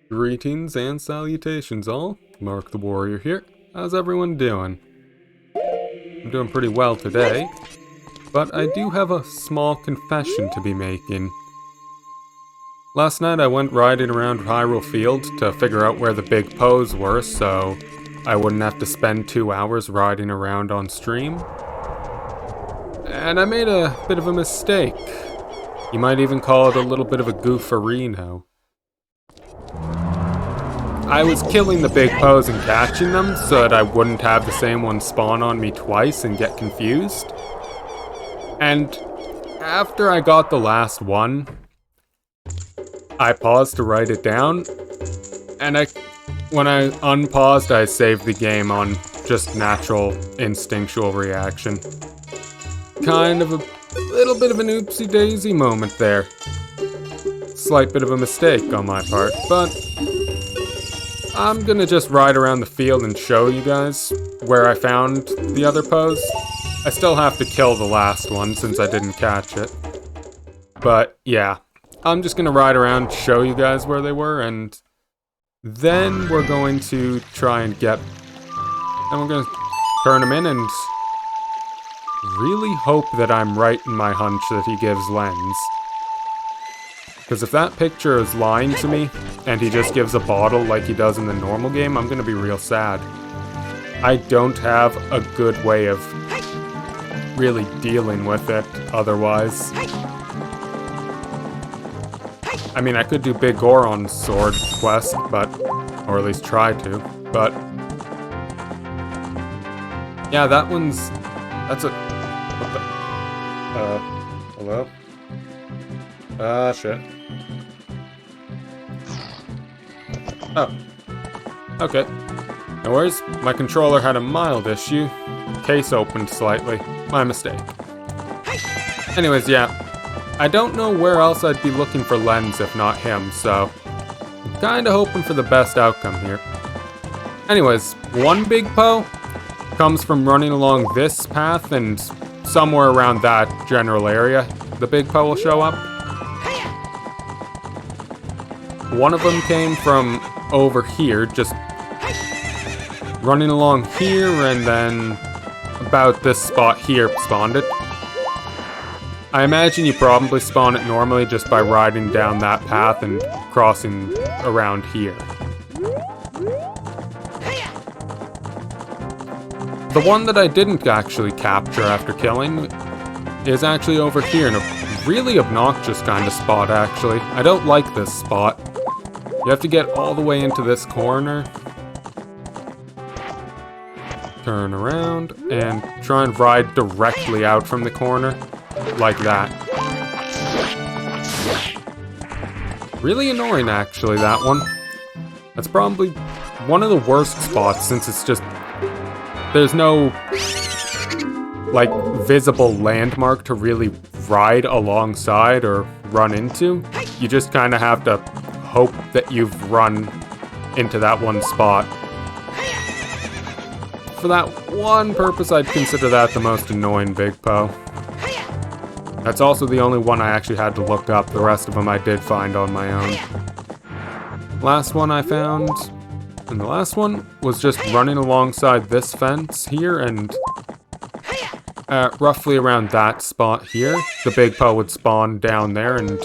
Greetings and salutations all. Mark the Warrior here. How's everyone doing? I'm doing pretty well today, but I do have a small confession to be making. Last night I went riding around Hyrule Field to figure out where the big Poes were so I wouldn't have to spend 2 hours riding around on stream. And I made a bit of a mistake. You might even call it a little bit of a gooferino. I was killing the big Poes and catching them so that I wouldn't have the same one spawn on me twice and get confused. And after I got the last one, I paused to write it down, and when I unpaused, I saved the game on just natural, instinctual reaction. Kind of a little bit of an oopsie-daisy moment there. Slight bit of a mistake on my part, but I'm gonna just ride around the field and show you guys where I found the other Poes. I still have to kill the last one since I didn't catch it. But yeah, I'm just gonna ride around, show you guys where they were, and then we're going to try and then we're gonna turn him in and really hope that I'm right in my hunch that he gives lens. Because if that picture is lying to me, and he just gives a bottle like he does in the normal game, I'm gonna be real sad. I don't have a good way of really dealing with it otherwise. I mean, I could do Big Goron's sword quest, or at least try to, but yeah, that's what the, hello? Shit. Oh. Okay. No worries, my controller had a mild issue. Case opened slightly. My mistake. Anyways, yeah. I don't know where else I'd be looking for lens if not him, so I'm kinda hoping for the best outcome here. Anyways, one big Poe comes from running along this path, and somewhere around that general area, the big Poe will show up. One of them came from over here, just running along here, and then about this spot here spawned it. I imagine you probably spawn it normally just by riding down that path and crossing around here. The one that I didn't actually capture after killing is actually over here in a really obnoxious kind of spot, actually. I don't like this spot. You have to get all the way into this corner, turn around, and try and ride directly out from the corner. Like that. Really annoying, actually, that one. That's probably one of the worst spots, since it's just... there's no, like, visible landmark to really ride alongside or run into. You just kind of have to hope that you've run into that one spot. For that one purpose, I'd consider that the most annoying big Poe. That's also the only one I actually had to look up. The rest of them I did find on my own. Last one I found, and the last one was just running alongside this fence here, and roughly around that spot here, the big Poe would spawn down there, and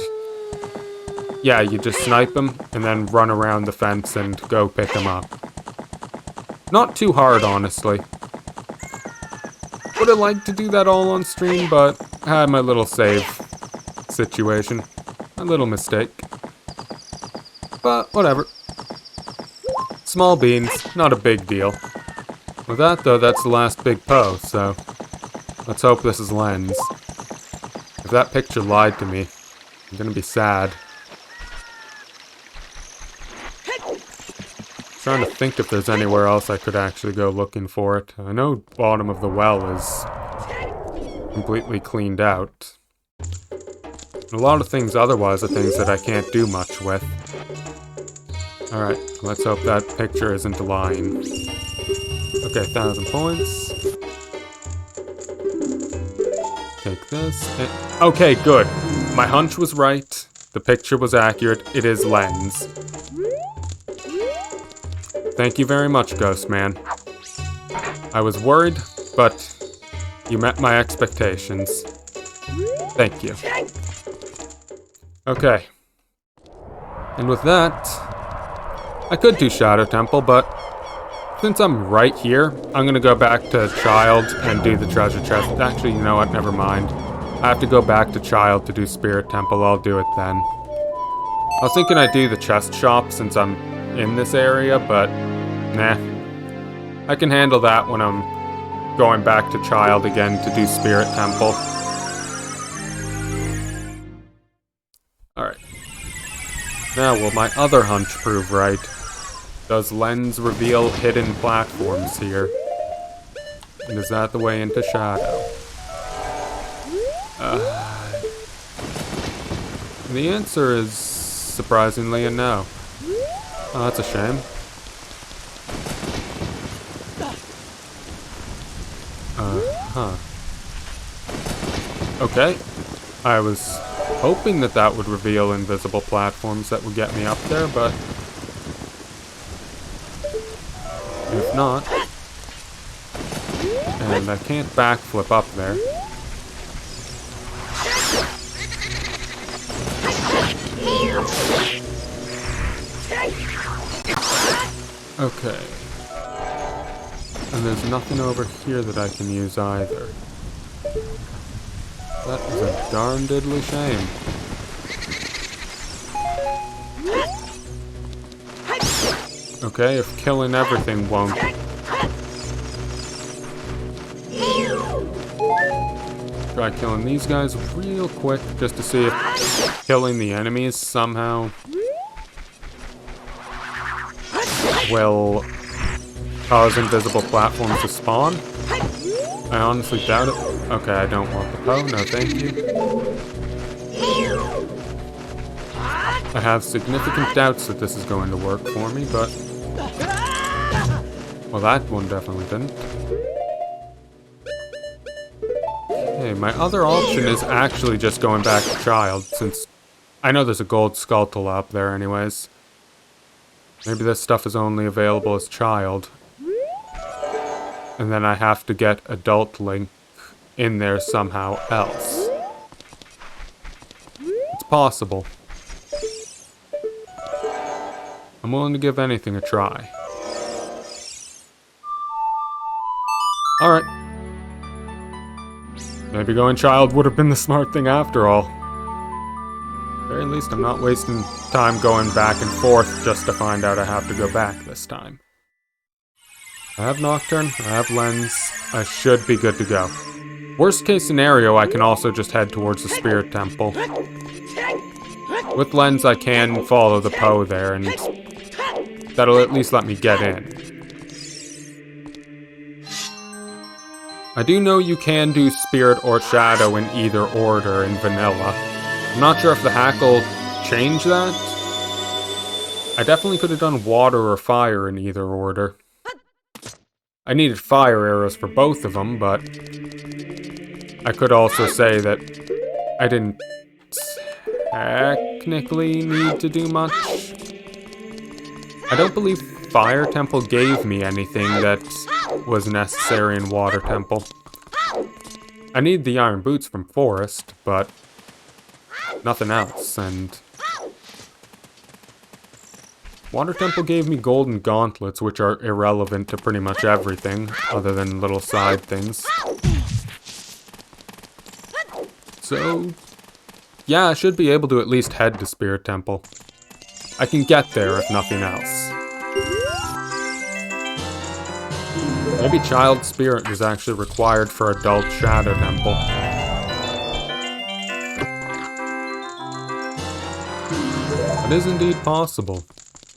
yeah, you just snipe him, and then run around the fence and go pick him up. Not too hard, honestly. Would have liked to do that all on stream, but I had my little save situation. A little mistake. But whatever. Small beans, not a big deal. With that though, that's the last big Poe, so let's hope this is lens. If that picture lied to me, I'm gonna be sad. Trying to think if there's anywhere else I could actually go looking for it. I know bottom of the well is completely cleaned out. A lot of things otherwise are things that I can't do much with. Alright, let's hope that picture isn't lying. Okay, 1,000 points. Take this. Okay, good. My hunch was right. the picture was accurate. It is Lens. Thank you very much, Ghost Man. I was worried, but you met my expectations. Thank you. Okay. And with that, I could do Shadow Temple, but since I'm right here, I'm gonna go back to Child and do the treasure chest. Actually, you know what? Never mind. I have to go back to Child to do Spirit Temple. I'll do it then. I was thinking I'd do the chest shop since I'm in this area, but nah. I can handle that when I'm going back to Child again to do Spirit Temple. Alright. Now, will my other hunch prove right? Does Lens reveal hidden platforms here? And is that the way into Shadow? The answer is surprisingly a no. Oh, that's a shame. Okay. I was hoping that that would reveal invisible platforms that would get me up there, but if not, and I can't backflip up there. Okay. And there's nothing over here that I can use either. That is a darn diddly shame. Okay, if killing everything won't. Try killing these guys real quick just to see if killing the enemies somehow will cause invisible platforms to spawn. I honestly doubt it. Okay, I don't want the Poe, no thank you. I have significant doubts that this is going to work for me, but well, that one definitely didn't. Okay, my other option is actually just going back to Child, since I know there's a gold Skulltula up there anyways. Maybe this stuff is only available as Child. And then I have to get Adult Link in there somehow else. It's possible. I'm willing to give anything a try. Alright. Maybe going Child would have been the smart thing after all. At the very least, I'm not wasting time going back and forth just to find out I have to go back this time. I have Nocturne, I have Lens, I should be good to go. Worst case scenario, I can also just head towards the Spirit Temple. With Lens, I can follow the Poe there, and that'll at least let me get in. I do know you can do Spirit or Shadow in either order in vanilla. I'm not sure if the hack will change that. I definitely could have done Water or Fire in either order. I needed fire arrows for both of them, but I could also say that I didn't technically need to do much. I don't believe Fire Temple gave me anything that was necessary in Water Temple. I need the Iron Boots from Forest, but nothing else, and Water Temple gave me golden gauntlets, which are irrelevant to pretty much everything, other than little side things. So, yeah, I should be able to at least head to Spirit Temple. I can get there if nothing else. Maybe Child Spirit is actually required for Adult Shadow Temple. It is indeed possible.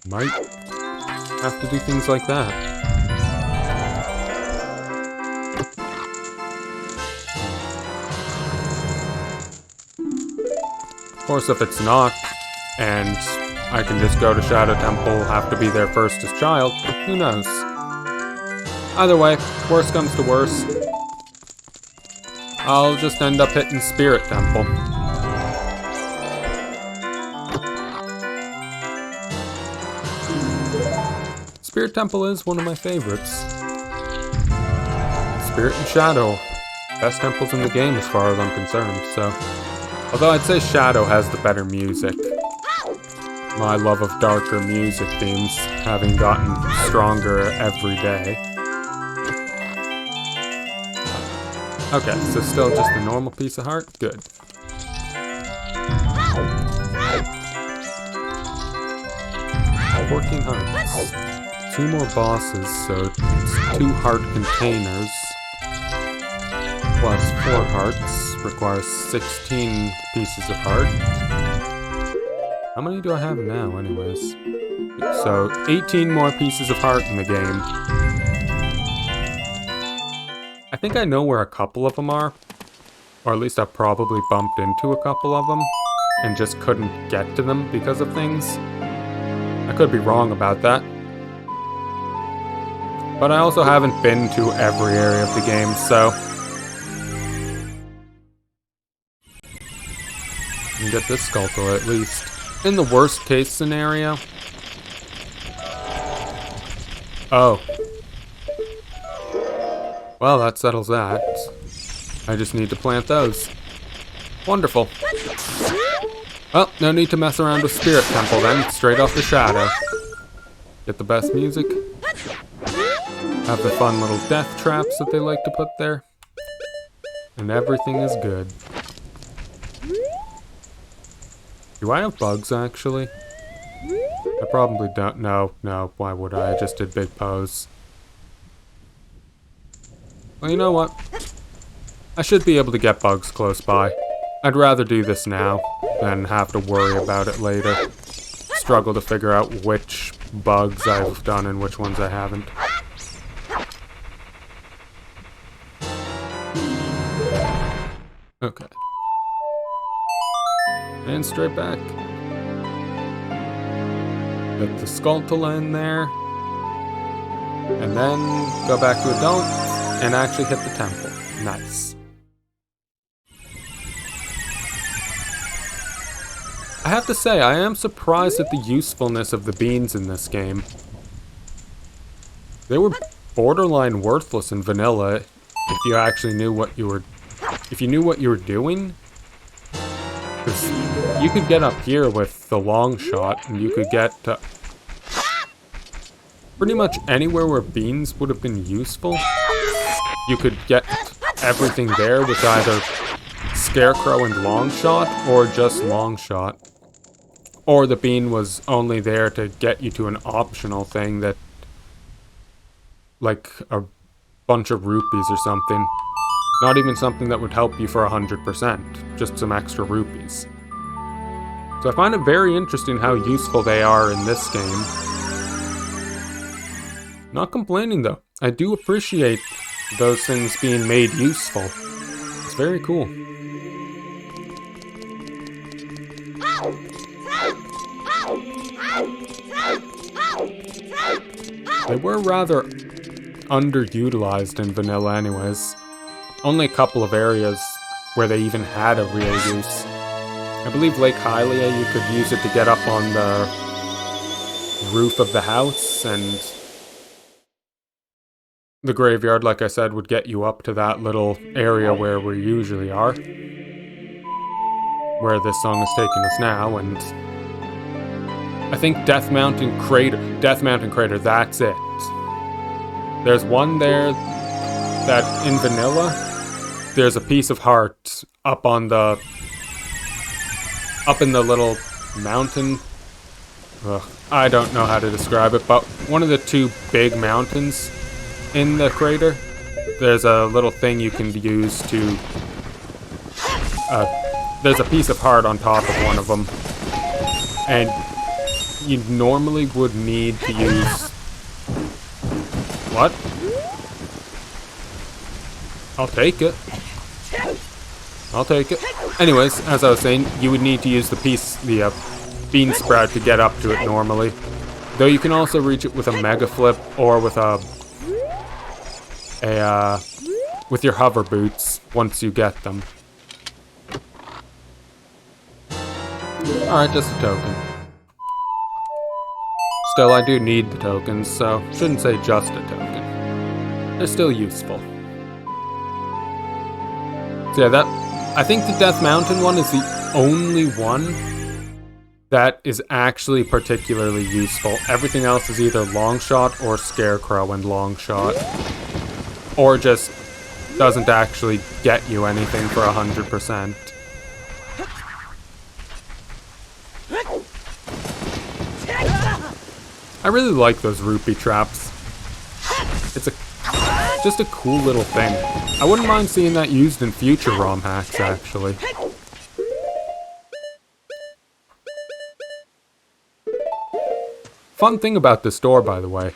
Might have to do things like that. Of course, if it's not, and I can just go to Shadow Temple, have to be there first as Child, who knows? Either way, worst comes to worst, I'll just end up hitting Spirit Temple. Spirit Temple is one of my favorites. Spirit and Shadow, best temples in the game as far as I'm concerned, so. Although I'd say Shadow has the better music. My love of darker music themes having gotten stronger every day. Okay, so still just a normal piece of heart? Good. $14 hearts. 2 more bosses, so it's 2 heart containers. Plus 4 hearts. Requires 16 pieces of heart. How many do I have now, anyways? So, 18 more pieces of heart in the game. I think I know where a couple of them are. Or at least I've probably bumped into a couple of them. And just couldn't get to them because of things. I could be wrong about that. But I also haven't been to every area of the game, so... you can get this Skulltula at least. In the worst case scenario... oh. Well, that settles that. I just need to plant those. Wonderful. Well, no need to mess around with Spirit Temple then. Straight off the Shadow. Get the best music. Have the fun little death traps that they like to put there. And everything is good. Do I have bugs, actually? I probably don't. No, why would I? I just did big pose. Well, you know what? I should be able to get bugs close by. I'd rather do this now than have to worry about it later. Struggle to figure out which bugs I've done and which ones I haven't. Okay. And straight back. Get the Skulltula in there. And then go back to Adult and actually hit the temple. Nice. I have to say, I am surprised at the usefulness of the beans in this game. They were borderline worthless in vanilla if you actually knew what you were... if you knew what you were doing. Because you could get up here with the long shot, and you could get to pretty much anywhere where beans would have been useful. You could get everything there with either Scarecrow and long shot, or just long shot. Or the bean was only there to get you to an optional thing that... like a bunch of rupees or something. Not even something that would help you for 100%, just some extra rupees. So I find it very interesting how useful they are in this game. Not complaining though. I do appreciate those things being made useful. It's very cool. They were rather underutilized in vanilla anyways. Only a couple of areas where they even had a real use. I believe Lake Hylia, you could use it to get up on the roof of the house, and the graveyard, like I said, would get you up to that little area where we usually are. Where this song is taking us now, and I think Death Mountain Crater, that's it. There's one there that in vanilla, there's a piece of heart up in the little mountain. I don't know how to describe it, but one of the 2 big mountains in the crater, there's a little thing you can use to... there's a piece of heart on top of one of them. And you normally would need to use... what? I'll take it. I'll take it. Anyways, as I was saying, you would need to use the bean sprout to get up to it normally. Though you can also reach it with a mega flip or with with your hover boots once you get them. Alright, just a token. Still, I do need the tokens, so shouldn't say just a token. They're still useful. So yeah, I think the Death Mountain one is the only one that is actually particularly useful. Everything else is either Longshot or Scarecrow and Longshot. Or just doesn't actually get you anything for 100%. I really like those rupee traps. It's just a cool little thing. I wouldn't mind seeing that used in future ROM hacks, actually. Fun thing about this door, by the way.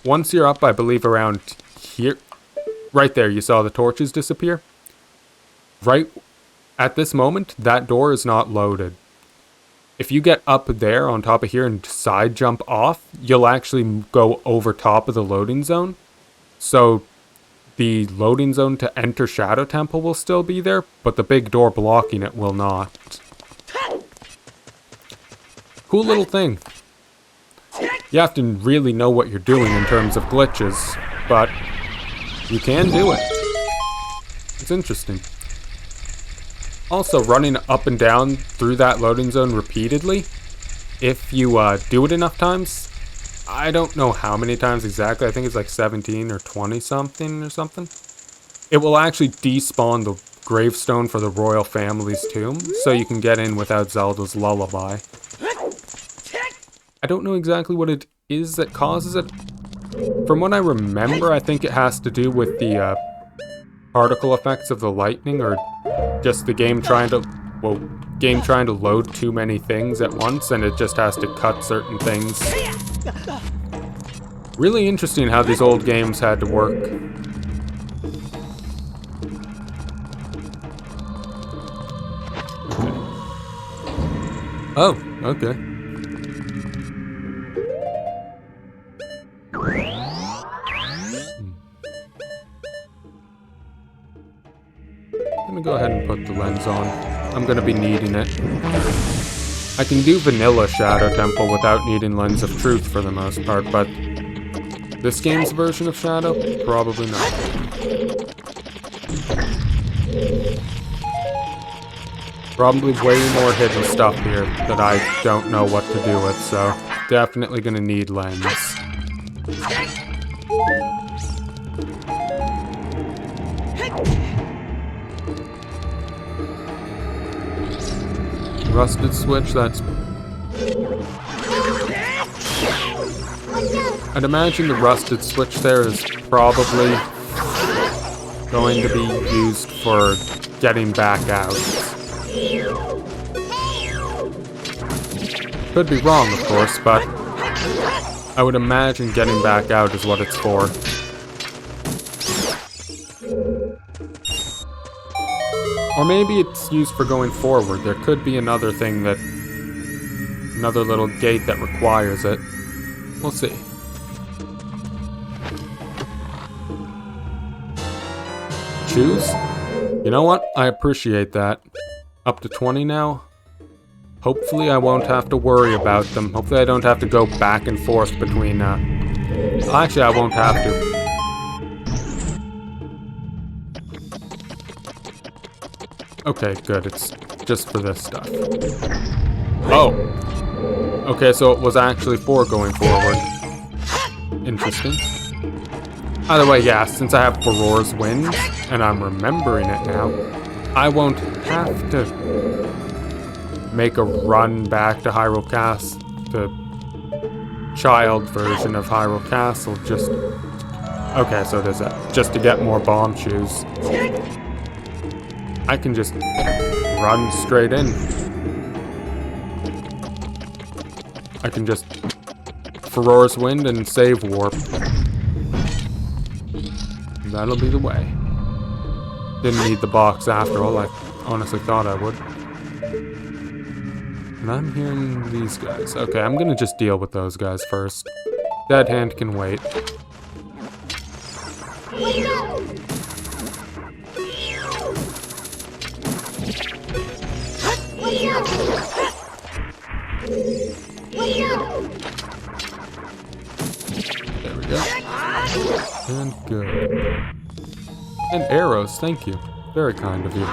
Once you're up, I believe around here, right there, you saw the torches disappear. Right at this moment, that door is not loaded. If you get up there on top of here and side jump off, you'll actually go over top of the loading zone. So the loading zone to enter Shadow Temple will still be there, but the big door blocking it will not. Cool little thing. You have to really know what you're doing in terms of glitches, but you can do it. It's interesting. Also, running up and down through that loading zone repeatedly, if you do it enough times, I don't know how many times exactly, I think it's like 17 or 20 something or something, it will actually despawn the gravestone for the royal family's tomb, so you can get in without Zelda's lullaby. I don't know exactly what it is that causes it. From what I remember, I think it has to do with the particle effects of the lightning, or just the game trying to load too many things at once, and it just has to cut certain things. Really interesting how these old games had to work. Oh, okay. I'm gonna go ahead and put the lens on. I'm gonna be needing it. I can do vanilla Shadow Temple without needing Lens of Truth for the most part, but this game's version of Shadow? Probably not. Probably way more hidden stuff here that I don't know what to do with, so definitely gonna need Lens. Rusted switch, that's... I'd imagine the rusted switch there is probably going to be used for getting back out. Could be wrong, of course, but I would imagine getting back out is what it's for. Or maybe it's used for going forward. There could be another thing that... another little gate that requires it. We'll see. Choose? You know what? I appreciate that. Up to 20 now. Hopefully I won't have to worry about them. Hopefully I don't have to go back and forth between... Actually, I won't have to. Okay, good. It's just for this stuff. Oh! Okay, so it was actually for going forward. Interesting. Either way, yeah, since I have Furor's Wind, and I'm remembering it now, I won't have to make a run back to Hyrule Castle, the child version of Hyrule Castle, just... Okay, so there's that. Just to get more bomb shoes. I can just run straight in. I can just Furor's Wind and save warp. That'll be the way. Didn't need the box after all, I honestly thought I would. And I'm hearing these guys. Okay, I'm gonna just deal with those guys first. Dead hand can wait. And good. And arrows, thank you. Very kind of you.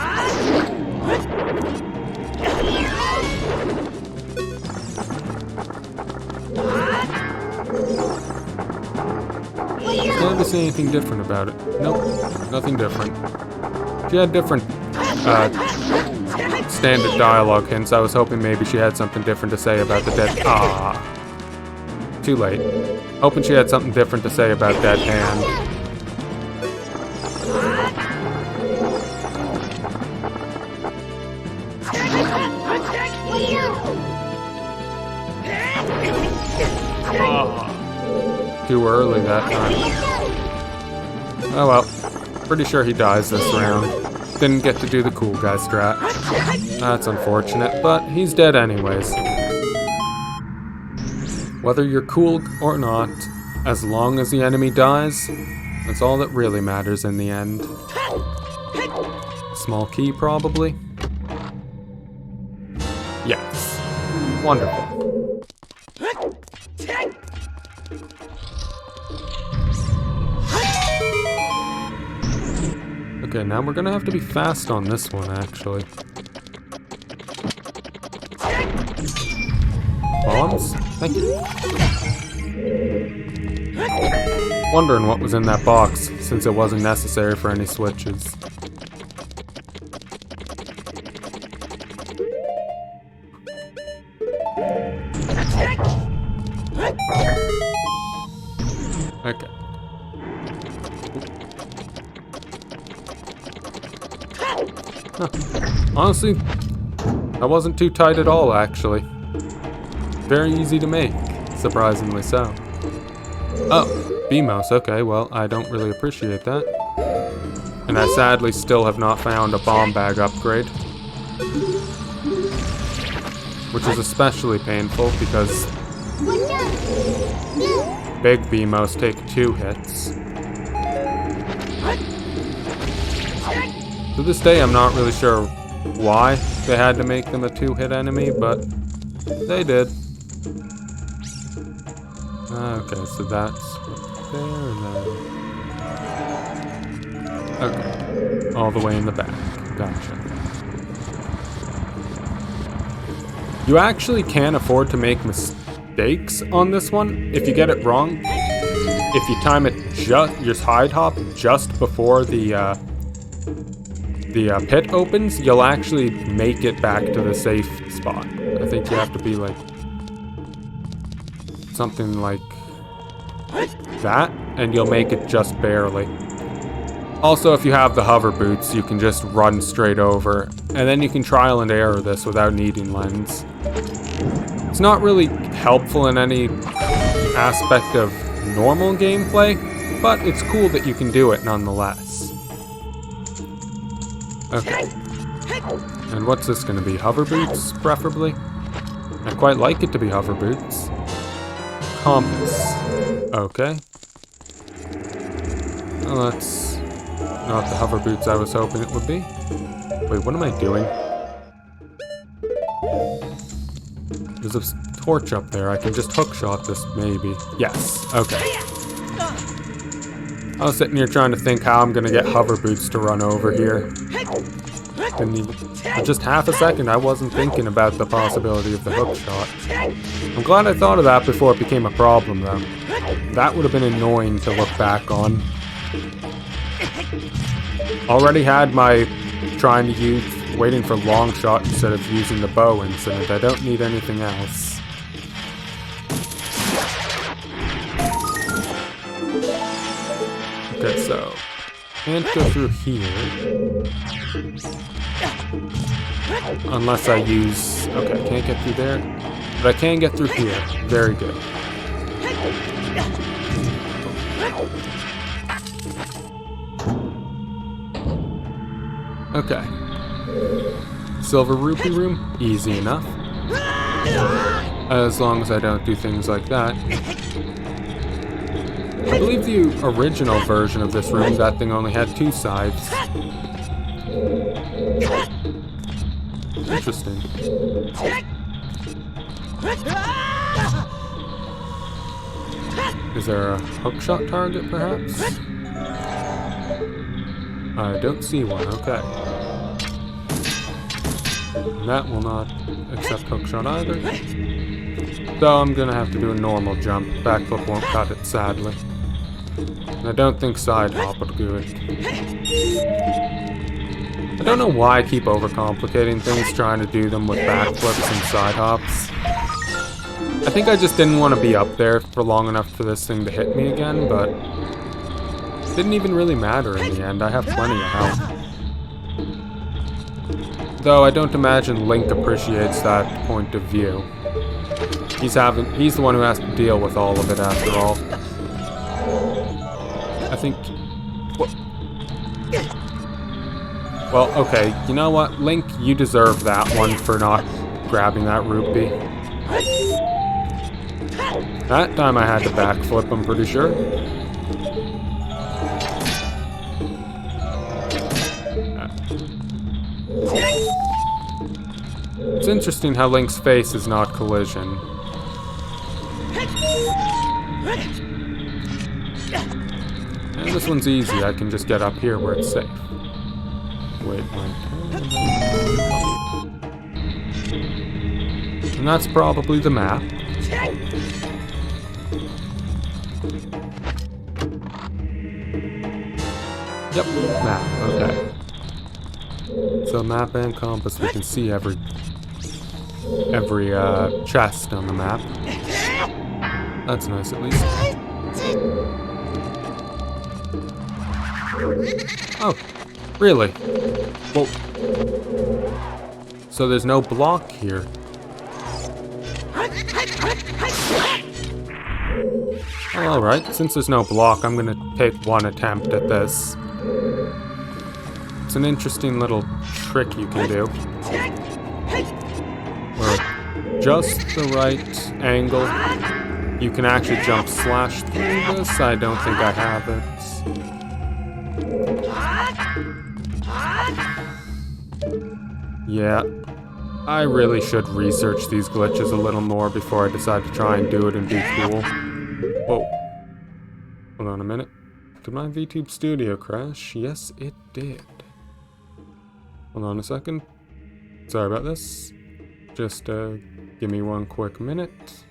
Did I say anything different about it? Nope, nothing different. She had different standard dialogue hints. I was hoping maybe she had something different to say about the dead. Too late. Hoping she had something different to say about Dead Hand. Too early that time. Oh well. Pretty sure he dies this round. Didn't get to do the cool guy strat. That's unfortunate, but he's dead anyways. Whether you're cool or not, as long as the enemy dies, that's all that really matters in the end. Small key, probably? Yes. Wonderful. Okay, now we're gonna have to be fast on this one, actually. Bombs? Thank you. Wondering what was in that box, since it wasn't necessary for any switches. Okay. Huh. Honestly, that wasn't too tight at all, actually. Very easy to make, surprisingly so. Oh, BMOS, okay, well, I don't really appreciate that. And I sadly still have not found a bomb bag upgrade. Which is especially painful because big BMOS take 2 hits. To this day, I'm not really sure why they had to make them a 2-hit enemy, but they did. Okay, so that's there and then... Okay, all the way in the back. Gotcha. You actually can afford to make mistakes on this one if you get it wrong. If you time it just hide hop just before the pit opens, you'll actually make it back to the safe spot. I think you have to be like something like that, and you'll make it just barely. Also, if you have the hover boots, you can just run straight over, and then you can trial and error this without needing lens. It's not really helpful in any aspect of normal gameplay, but it's cool that you can do it nonetheless. Okay. And what's this gonna be? Hover boots, preferably? I quite like it to be hover boots. Compass. Okay. Well, that's not the hover boots I was hoping it would be. Wait, what am I doing? There's a torch up there. I can just hookshot this, maybe. Yes. Okay. I was sitting here trying to think how I'm gonna get hover boots to run over here. Didn't even, for just half a second, I wasn't thinking about the possibility of the hookshot. I'm glad I thought of that before it became a problem, though. That would have been annoying to look back on. Already had my waiting for long shot instead of using the bow incident. I don't need anything else. Okay, so can't go through here unless I use. Okay, can't get through there, but I can get through here. Very good. Okay. Silver rupee room, easy enough. As long as I don't do things like that. I believe the original version of this room, that thing only had 2 sides. Interesting. Is there a hookshot target, perhaps? I don't see one, okay. And that will not accept hookshot either. So I'm gonna have to do a normal jump. Backflip won't cut it, sadly. And I don't think side hop would do it. I don't know why I keep overcomplicating things, trying to do them with backflips and side hops. I think I just didn't want to be up there for long enough for this thing to hit me again, but it didn't even really matter in the end. I have plenty of health. Though I don't imagine Link appreciates that point of view. He's the one who has to deal with all of it after all. I think... Well, okay, you know what? Link, you deserve that one for not grabbing that rupee. That time I had to backflip, I'm pretty sure. It's interesting how Link's face is not collision. And this one's easy, I can just get up here where it's safe. Wait my turn. And that's probably the map. Yep, map, okay. So map and compass, we can see every chest on the map. That's nice at least. Oh, really? Well, so there's no block here. Oh, alright, since there's no block, I'm gonna take one attempt at this. It's an interesting little trick you can do. Where just the right angle, you can actually jump slash through this. I don't think I have it. Yeah, I really should research these glitches a little more before I decide to try and do it and be cool. Whoa. Hold on a minute. Did my VTube Studio crash? Yes, it did. Hold on a second. Sorry about this. Just give me one quick minute.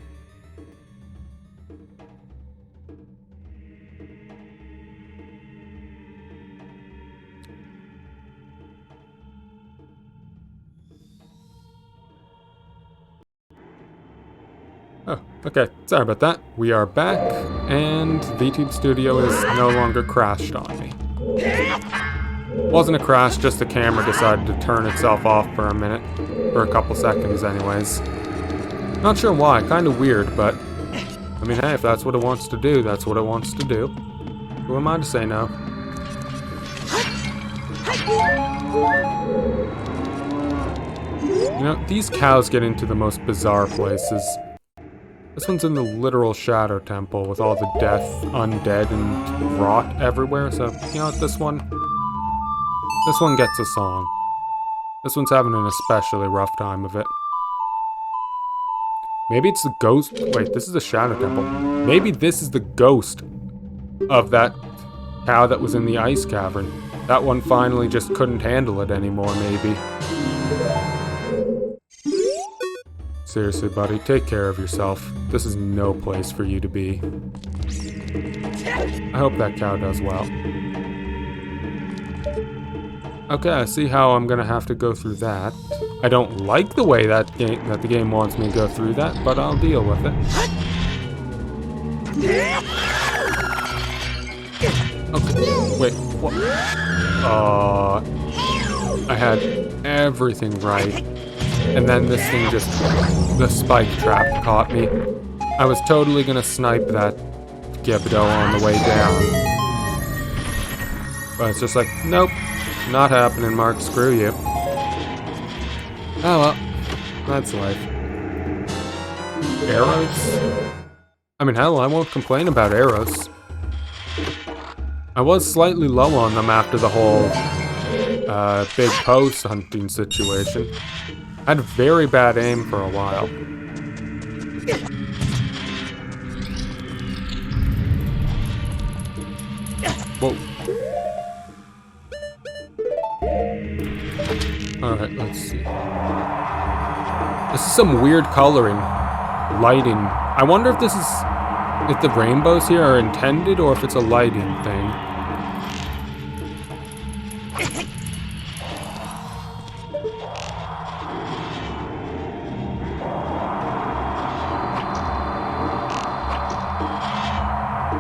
Oh, okay. Sorry about that. We are back, and VTube Studio is no longer crashed on me. Wasn't a crash, just the camera decided to turn itself off for a minute. For a couple seconds, anyways. Not sure why. Kind of weird, but... I mean, hey, if that's what it wants to do, that's what it wants to do. Who am I to say no? You know, these cows get into the most bizarre places. This one's in the literal Shadow Temple with all the death, undead, and rot everywhere, so, you know what, this one gets a song. This one's having an especially rough time of it. Maybe it's the ghost... Wait, this is the Shadow Temple. Maybe this is the ghost of that cow that was in the ice cavern. That one finally just couldn't handle it anymore, maybe. Seriously, buddy, take care of yourself. This is no place for you to be. I hope that cow does well. Okay, I see how I'm gonna have to go through that. I don't like the way that the game wants me to go through that, but I'll deal with it. Okay, wait, what? I had everything right. And then this thing just, the spike trap caught me. I was totally gonna snipe that Gibdo on the way down. But it's just like, nope, not happening, Mark, screw you. Oh well, that's life. Arrows? I mean, hell, I won't complain about arrows. I was slightly low on them after the whole big post hunting situation. I had very bad aim for a while. Whoa. Alright, let's see. This is some weird coloring. Lighting. I wonder if if the rainbows here are intended or if it's a lighting thing.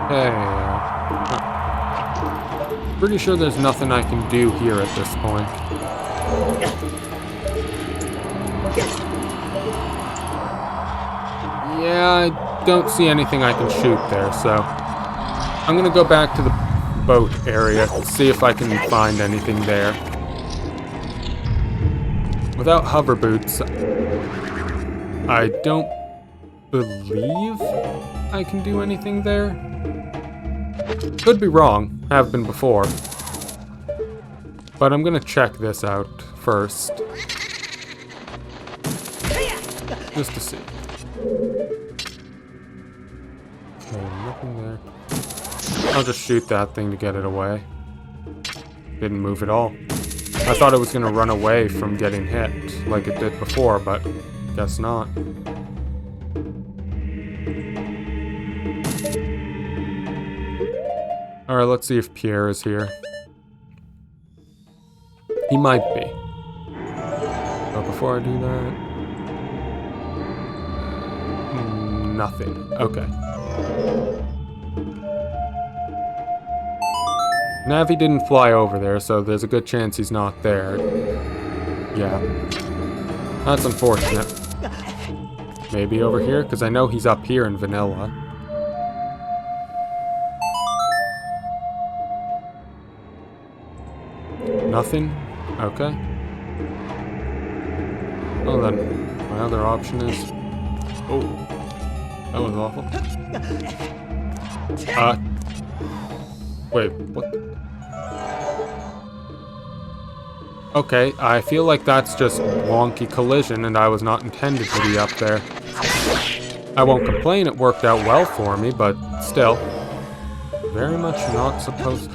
Hey. Pretty sure there's nothing I can do here at this point. Yeah, I don't see anything I can shoot there, so I'm gonna go back to the boat area to see if I can find anything there. Without hover boots, I don't believe I can do anything there. Could be wrong, have been before. But I'm gonna check this out first. Just to see. Okay, nothing there. I'll just shoot that thing to get it away. Didn't move at all. I thought it was gonna run away from getting hit, like it did before, but guess not. Alright, let's see if Pierre is here. He might be. But before I do that... nothing. Okay. Navi didn't fly over there, so there's a good chance he's not there. Yeah. That's unfortunate. Maybe over here, because I know he's up here in vanilla. Nothing? Okay. Well then, my other option is... Oh. That was awful. Wait, what? Okay, I feel like that's just wonky collision and I was not intended to be up there. I won't complain, it worked out well for me, but still. Very much not supposed...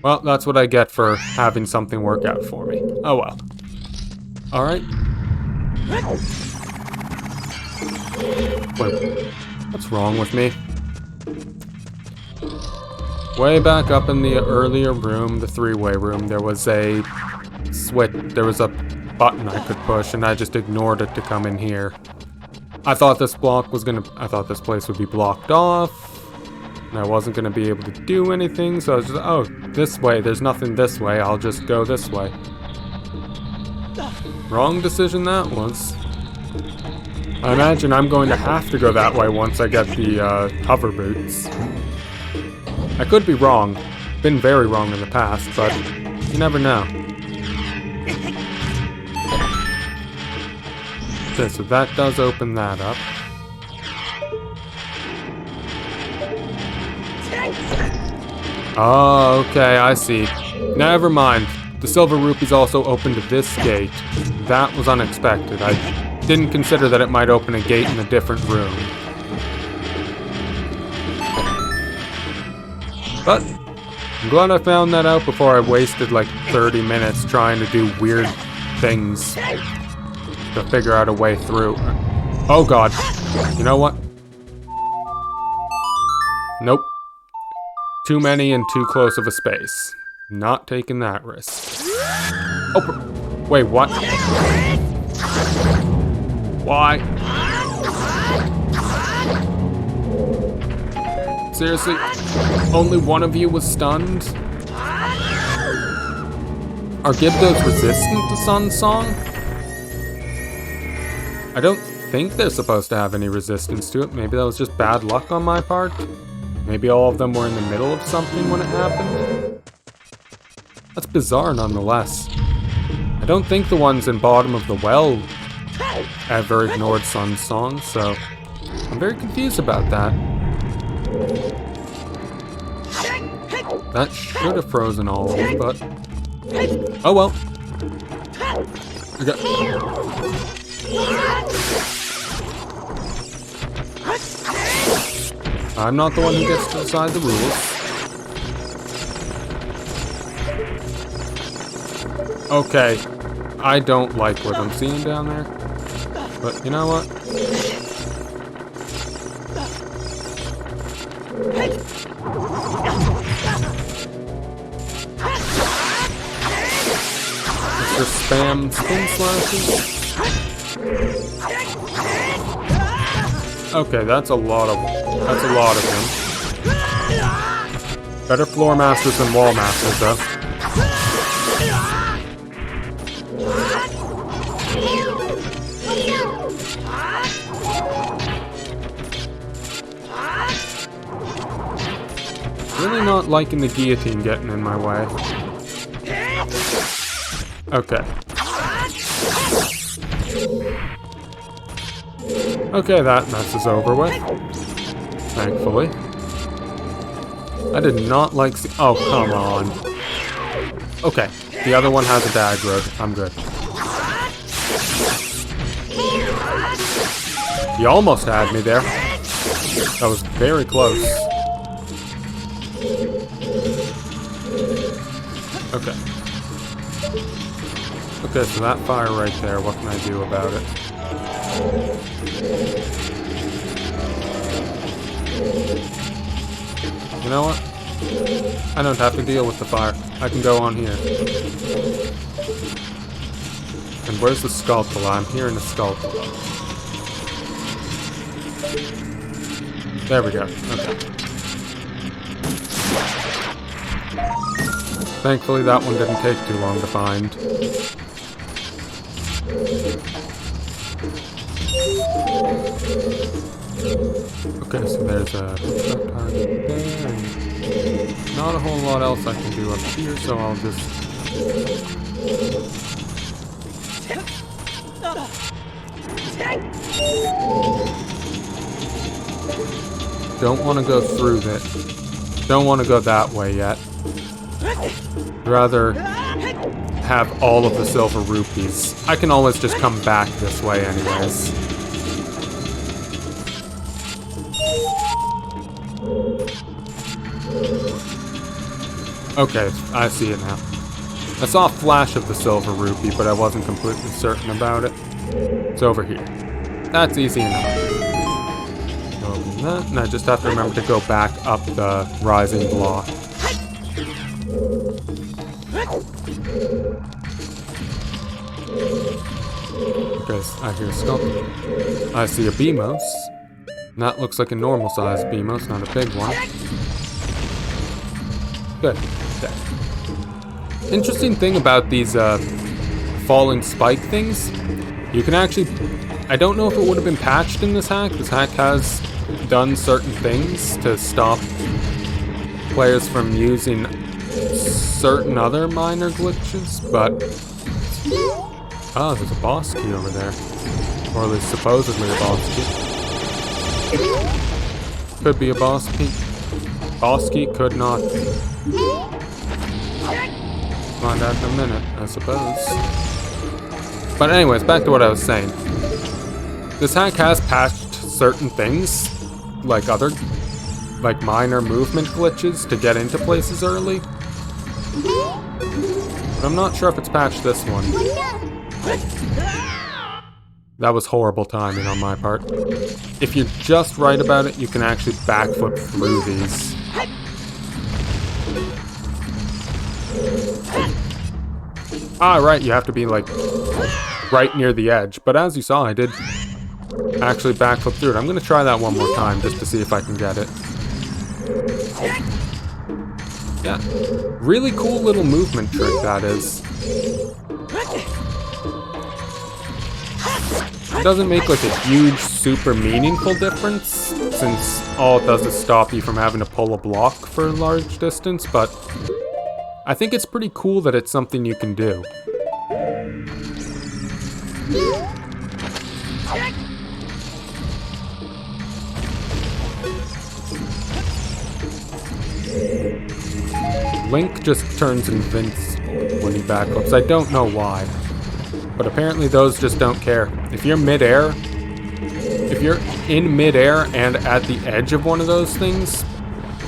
Well, that's what I get for having something work out for me. Oh well. Alright. Wait, what's wrong with me? Way back up in the earlier room, the three-way room, there was a switch, there was a button I could push, and I just ignored it to come in here. I thought this place would be blocked off, and I wasn't gonna be able to do anything, so I was just, oh, this way, there's nothing this way, I'll just go this way. Wrong decision that was. I imagine I'm going to have to go that way once I get the hover boots. I could be wrong. Been very wrong in the past, but you never know. Okay, so that does open that up. Oh, okay, I see. Never mind. The silver rupees also opened this gate. That was unexpected. I didn't consider that it might open a gate in a different room. But I'm glad I found that out before I wasted like 30 minutes trying to do weird things to figure out a way through. Oh god. You know what? Nope. Too many and too close of a space. Not taking that risk. Oh, wait, what? Why? Seriously? Only one of you was stunned? Are Gibdos resistant to Sun's song? I don't think they're supposed to have any resistance to it. Maybe that was just bad luck on my part. Maybe all of them were in the middle of something when it happened. That's bizarre nonetheless. I don't think the ones in bottom of the well ever ignored Sun's song, so I'm very confused about that. That should have frozen all of them, but... oh well. I'm not the one who gets to decide the rules. Okay, I don't like what I'm seeing down there. But you know what? Let's just spam spin slashes. Okay, that's a lot of him. Better floor masters than wall masters, though. Really not liking the guillotine getting in my way. Okay. Okay, that mess is over with. Thankfully. I did not like oh, come on. Okay, the other one has a dagger. I'm good. You almost had me there. That was very close. Okay. Okay, so that fire right there, what can I do about it? You know what? I don't have to deal with the fire. I can go on here. And where's the scalpel? I'm hearing a scalpel. There we go. Okay. Thankfully that one didn't take too long to find. Okay, so there's a target there, and not a whole lot else I can do up here, so I'll just... Don't want to go through that. Don't want to go that way yet. Rather have all of the silver rupees. I can always just come back this way anyways. Okay, I see it now. I saw a flash of the silver rupee, but I wasn't completely certain about it. It's over here. That's easy enough. Open that, and I just have to remember to go back up the rising block. Because I hear sculpting. I see a Beamos. And that looks like a normal sized Beamos, not a big one. Good. Okay. Interesting thing about these falling spike things, you can actually... I don't know if it would have been patched in this hack. This hack has done certain things to stop players from using certain other minor glitches, but... Oh, there's a boss key over there. Or at least supposedly a boss key. Could be a boss key. Boss key could not be. Find out in a minute, I suppose. But anyways, back to what I was saying. This hack has patched certain things, like minor movement glitches to get into places early. But I'm not sure if it's patched this one. That was horrible timing on my part. If you're just right about it, you can actually backflip through these. Ah, right, you have to be, like, right near the edge. But as you saw, I did actually backflip through it. I'm going to try that one more time just to see if I can get it. Yeah. Really cool little movement trick, that is. It doesn't make, like, a huge, super meaningful difference, since all it does is stop you from having to pull a block for a large distance, but I think it's pretty cool that it's something you can do. Link just turns invincible when he backflips. I don't know why, but apparently those just don't care. If you're midair, if you're in midair and at the edge of one of those things,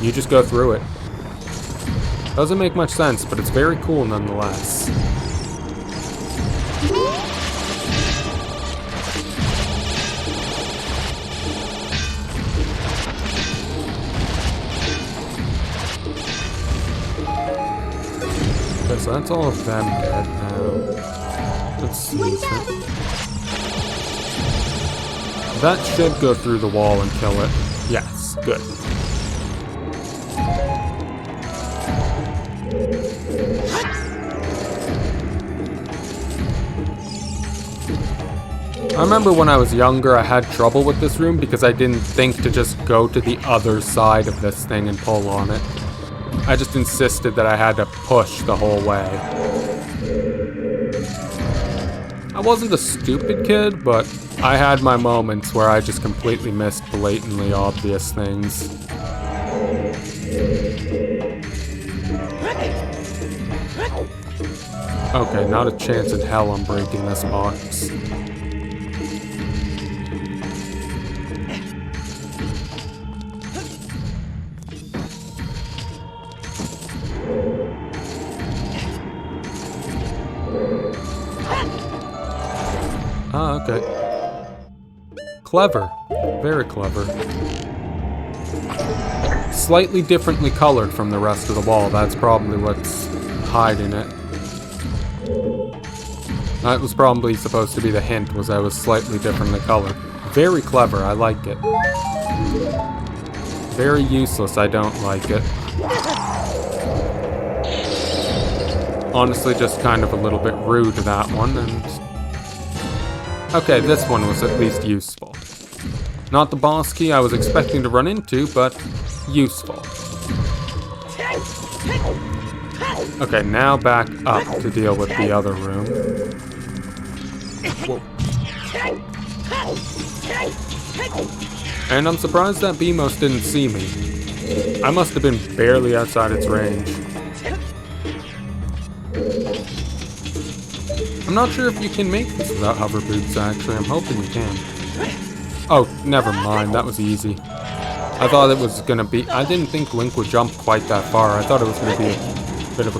you just go through it. Doesn't make much sense, but it's very cool nonetheless. so that's all of them dead now. Let's use it. That should go through the wall and kill it. Yes, good. I remember when I was younger, I had trouble with this room because I didn't think to just go to the other side of this thing and pull on it. I just insisted that I had to push the whole way. I wasn't a stupid kid, but I had my moments where I just completely missed blatantly obvious things. Okay, not a chance in hell I'm breaking this box. Ah, okay. Clever. Very clever. Slightly differently colored from the rest of the wall. That's probably what's hiding it. That was probably supposed to be the hint, was I was slightly differently colored. Very clever, I like it. Very useless, I don't like it. Honestly, just kind of a little bit rude, that one, and... Okay, this one was at least useful. Not the boss key I was expecting to run into, but useful. Okay, now back up to deal with the other room. Whoa. And I'm surprised that Beamos didn't see me. I must have been barely outside its range. I'm not sure if you can make this without hover boots, actually. I'm hoping you can. Oh, never mind. That was easy. I thought it was gonna be... I didn't think Link would jump quite that far. I thought it was gonna be a bit of a...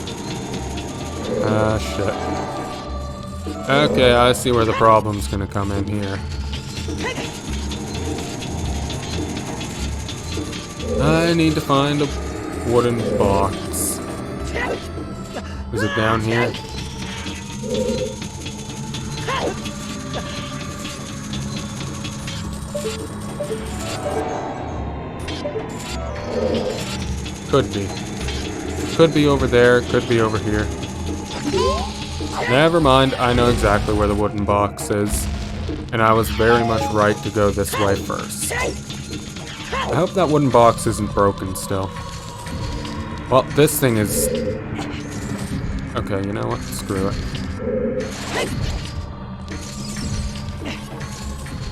Ah, shit. Okay, I see where the problem's gonna come in here. I need to find a wooden box. Is it down here? Could be. Could be over there, could be over here. Never mind, I know exactly where the wooden box is. And I was very much right to go this way first. I hope that wooden box isn't broken still. Well, this thing is... Okay, you know what? Screw it.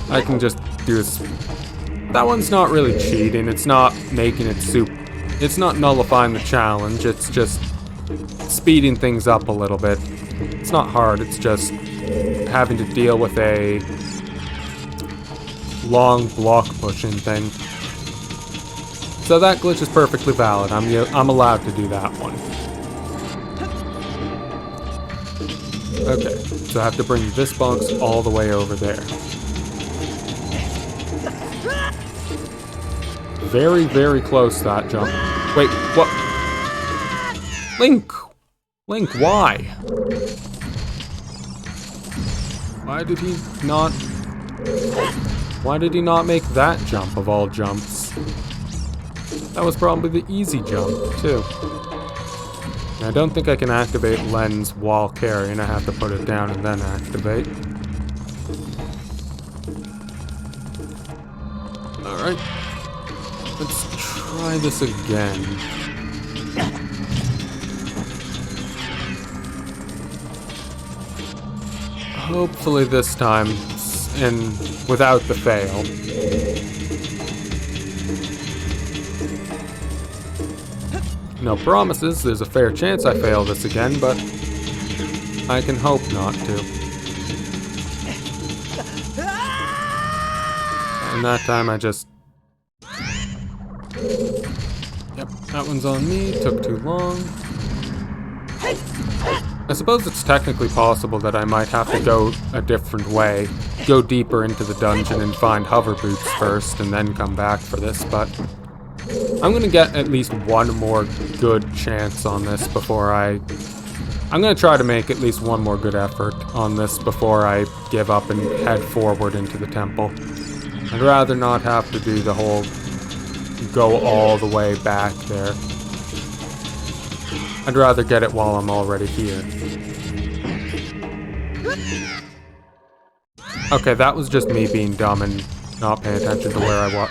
I can just do this. That one's not really cheating. It's not making it it's not nullifying the challenge. It's just speeding things up a little bit. It's not hard. It's just having to deal with a long block pushing thing. So that glitch is perfectly valid. I'm allowed to do that one. Okay, so I have to bring this box all the way over there. Very, very close, that jump. Wait, what? Link! Link, why? Why did he not make that jump of all jumps? That was probably the easy jump, too. I don't think I can activate lens while carrying. I have to put it down and then activate. Alright. Let's try this again. Hopefully this time, and without the fail. No promises, there's a fair chance I fail this again, but I can hope not to. And that time I just... Yep, that one's on me, took too long. I suppose it's technically possible that I might have to go a different way, go deeper into the dungeon and find hover boots first and then come back for this, but I'm gonna get at least one more good chance on this before I I'm gonna try to make at least one more good effort on this before I give up and head forward into the temple. I'd rather not have to do the whole go all the way back there. I'd rather get it while I'm already here. Okay, that was just me being dumb and not paying attention to where I was.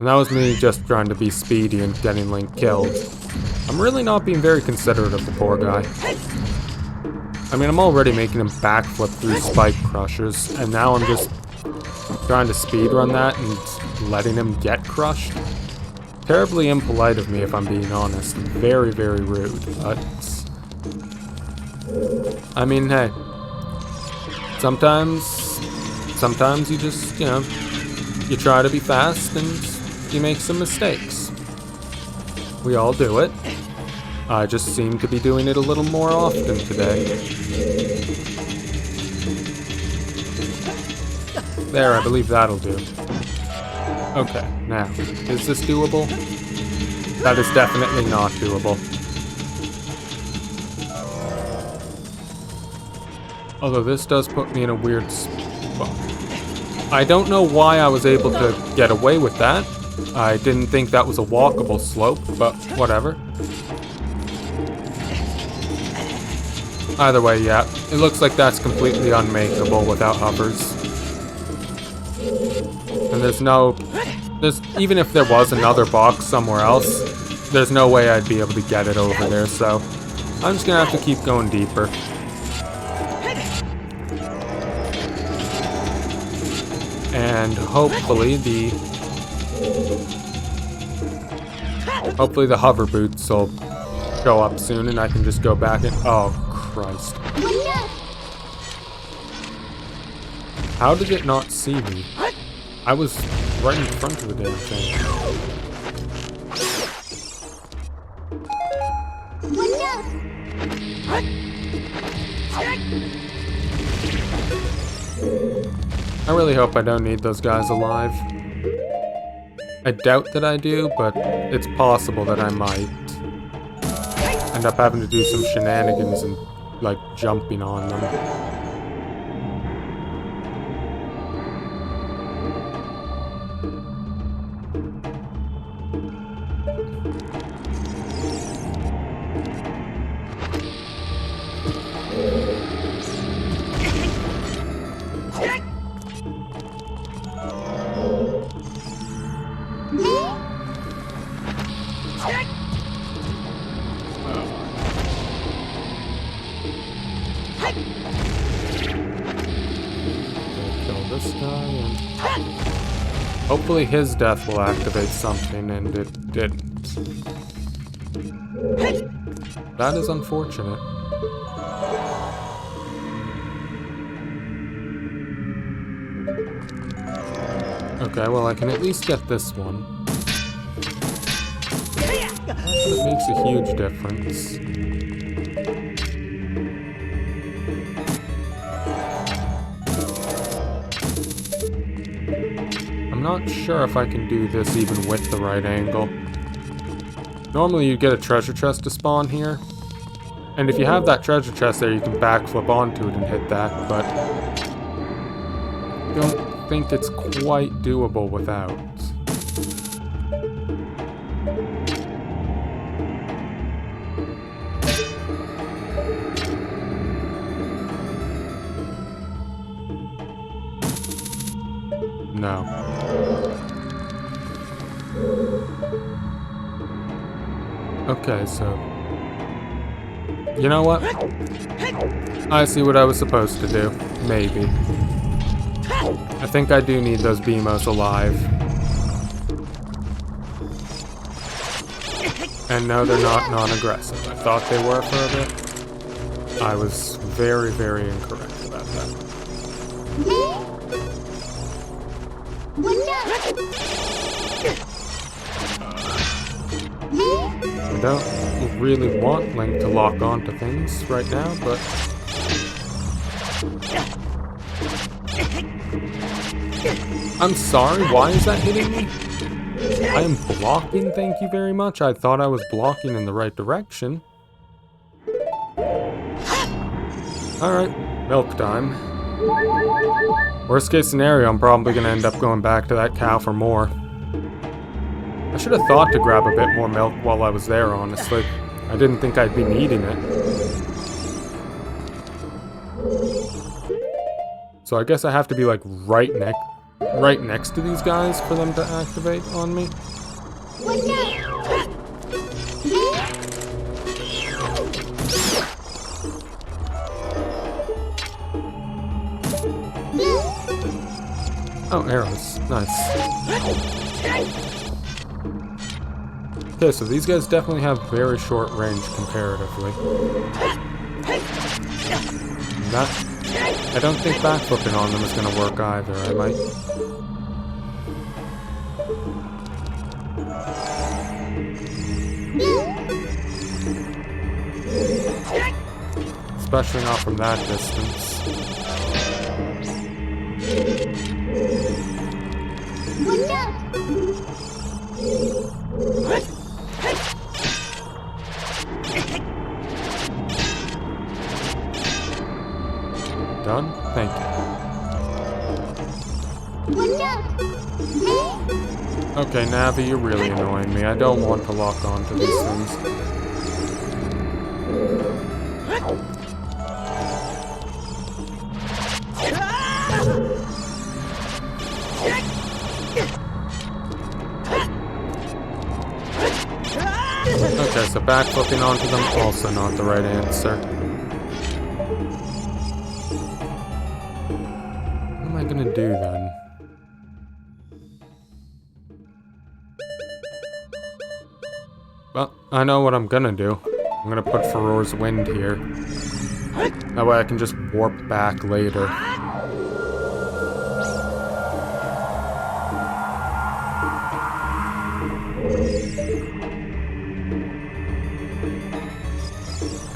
And that was me just trying to be speedy and getting Link killed. I'm really not being very considerate of the poor guy. I mean, I'm already making him backflip through spike crushers, and now I'm just trying to speedrun that and letting him get crushed. Terribly impolite of me, if I'm being honest. Very, very rude, but... I mean, hey. Sometimes you just, you know, you try to be fast and you make some mistakes. We all do it. I just seem to be doing it a little more often today. There, I believe that'll do. Okay, now, is this doable? That is definitely not doable. Although this does put me in a weird spot. I don't know why I was able to get away with that. I didn't think that was a walkable slope, but whatever. Either way, yeah, it looks like that's completely unmakeable without hovers. And even if there was another box somewhere else, there's no way I'd be able to get it over there, so I'm just gonna have to keep going deeper. And hopefully the hover boots will show up soon and I can just go back and... Oh, Christ. How did it not see me? I was right in front of the damn thing. I really hope I don't need those guys alive. I doubt that I do, but it's possible that I might end up having to do some shenanigans and, like, jumping on them. Hopefully his death will activate something, and it didn't. That is unfortunate. Okay, well I can at least get this one. It makes a huge difference. I'm not sure if I can do this even with the right angle. Normally you'd get a treasure chest to spawn here. And if you have that treasure chest there, you can backflip onto it and hit that, but I don't think it's quite doable without. No. Okay, so... You know what? I see what I was supposed to do. Maybe. I think I do need those BMOs alive. And no, they're not non-aggressive. I thought they were for a bit. I was very, very incorrect about that. I don't really want Link to lock onto things right now, but... I'm sorry, why is that hitting me? I am blocking, thank you very much. I thought I was blocking in the right direction. Alright, milk time. Worst case scenario, I'm probably gonna end up going back to that cow for more. I should have thought to grab a bit more milk while I was there, honestly. I didn't think I'd be needing it. So I guess I have to be like right next to these guys for them to activate on me. Oh, arrows. Nice. Okay, so these guys definitely have very short range comparatively. I don't think backflipping on them is going to work either. I might... Especially not from that distance. Done? Thank you. Okay, Navi, you're really annoying me. I don't want to lock onto these things. Okay, so backflipping onto them, also not the right answer. What am I gonna do then? Well, I know what I'm gonna do. I'm gonna put Furor's Wind here. That way I can just warp back later.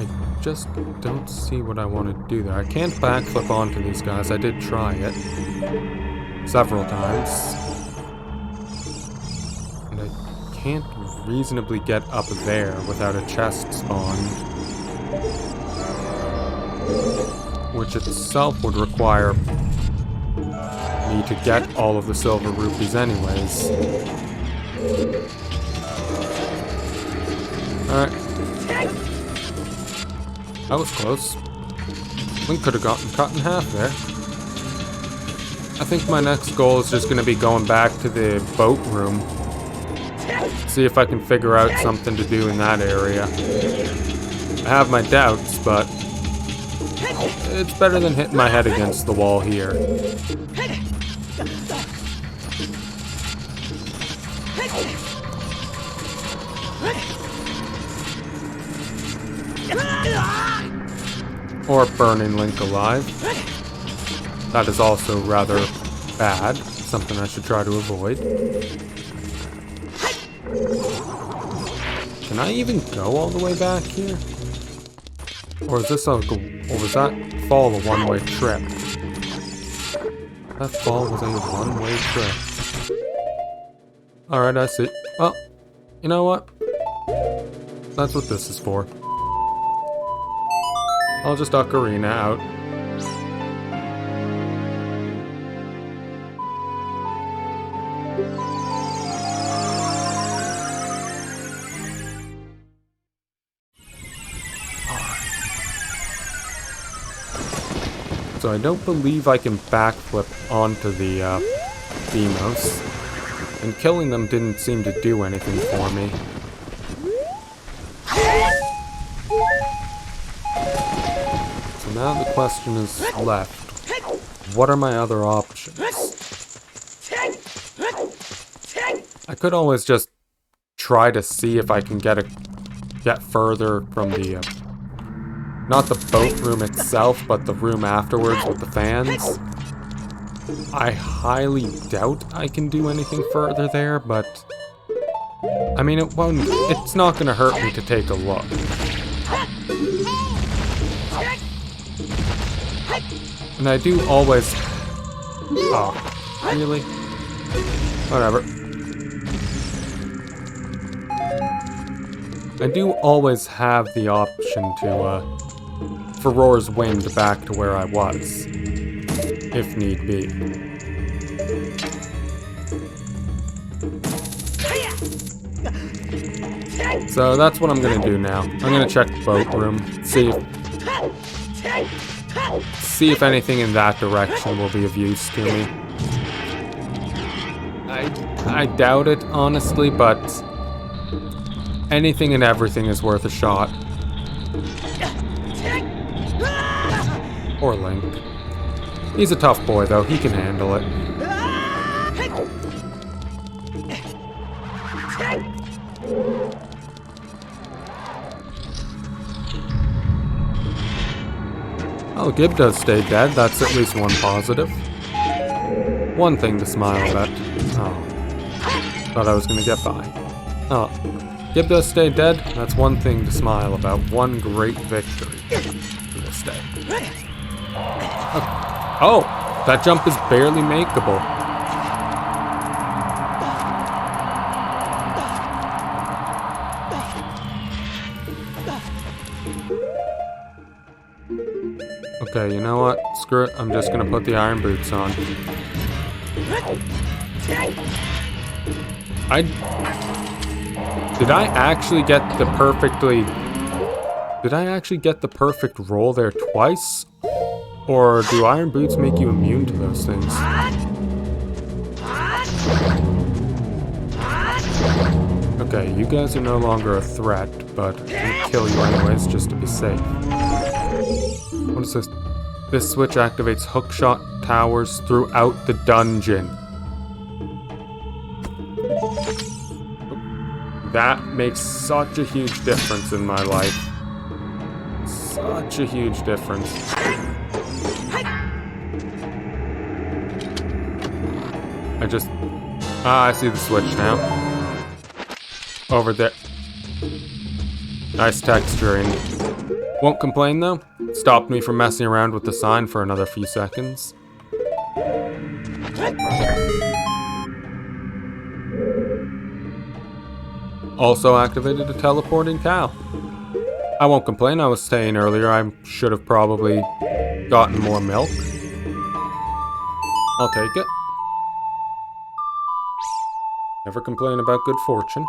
I just don't see what I want to do there. I can't backflip onto these guys. I did try it several times. And I can't reasonably get up there without a chest spawned. Which itself would require me to get all of the silver rupees anyways. Alright. That was close. We could have gotten cut in half there. I think my next goal is just going to be going back to the boat room. See if I can figure out something to do in that area. I have my doubts, but it's better than hitting my head against the wall here. Or burning Link alive. That is also rather bad. Something I should try to avoid. Can I even go all the way back here? Or is this or was that fall a one-way trip? That fall was a one-way trip. Alright, I see. Well, you know what? That's what this is for. I'll just ocarina out. So I don't believe I can backflip onto the Demos, and killing them didn't seem to do anything for me. So now the question is left. What are my other options? I could always just try to see if I can get further from the not the boat room itself, but the room afterwards with the fans. I highly doubt I can do anything further there, but I mean, it's not gonna hurt me to take a look. And I do always... Oh, really? Whatever. I do always have the option to for Roar's Wind back to where I was, if need be. So that's what I'm gonna do now. I'm gonna check the boat room, see if anything in that direction will be of use to me. I doubt it, honestly, but anything and everything is worth a shot. Or Link. He's a tough boy, though. He can handle it. Oh, Gib does stay dead. That's at least one positive. One thing to smile about. Oh. Thought I was gonna get by. Oh. Gib does stay dead. That's one thing to smile about. One great victory for this day. Oh! That jump is barely makeable. Okay, you know what? Screw it. I'm just gonna put the iron boots on. Did I actually get the perfect roll there twice? Or do iron boots make you immune to those things? Okay, you guys are no longer a threat, but I'm gonna kill you anyways just to be safe. What is this? This switch activates hookshot towers throughout the dungeon. That makes such a huge difference in my life. Such a huge difference. I see the switch now. Over there. Nice texturing. Won't complain though. Stopped me from messing around with the sign for another few seconds. Also activated a teleporting cow. I won't complain, I was saying earlier I should have probably gotten more milk. I'll take it. Never complain about good fortune.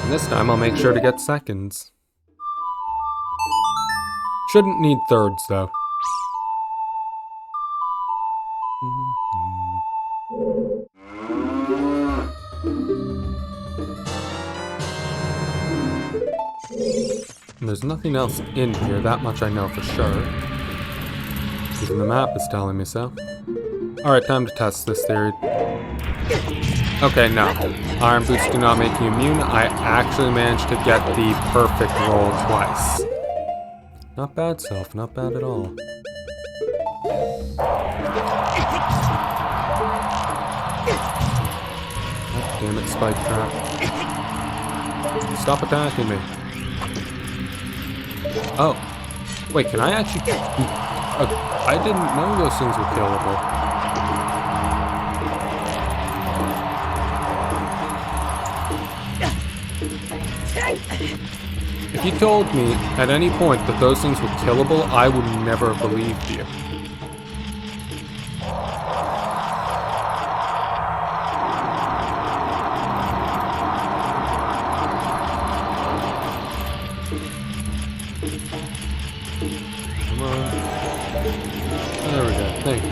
And this time I'll make sure to get seconds. Shouldn't need thirds though. And there's nothing else in here, that much I know for sure. Even the map is telling me so. Alright, time to test this theory. Okay, no. Iron boots do not make you immune. I actually managed to get the perfect roll twice. Not bad, Self. Not bad at all. God damn it, Spike Trap. Stop attacking me. Oh. Wait, can I actually... I didn't know those things were killable. If you told me at any point that those things were killable, I would never have believed you. Come on. There we go. Thank you.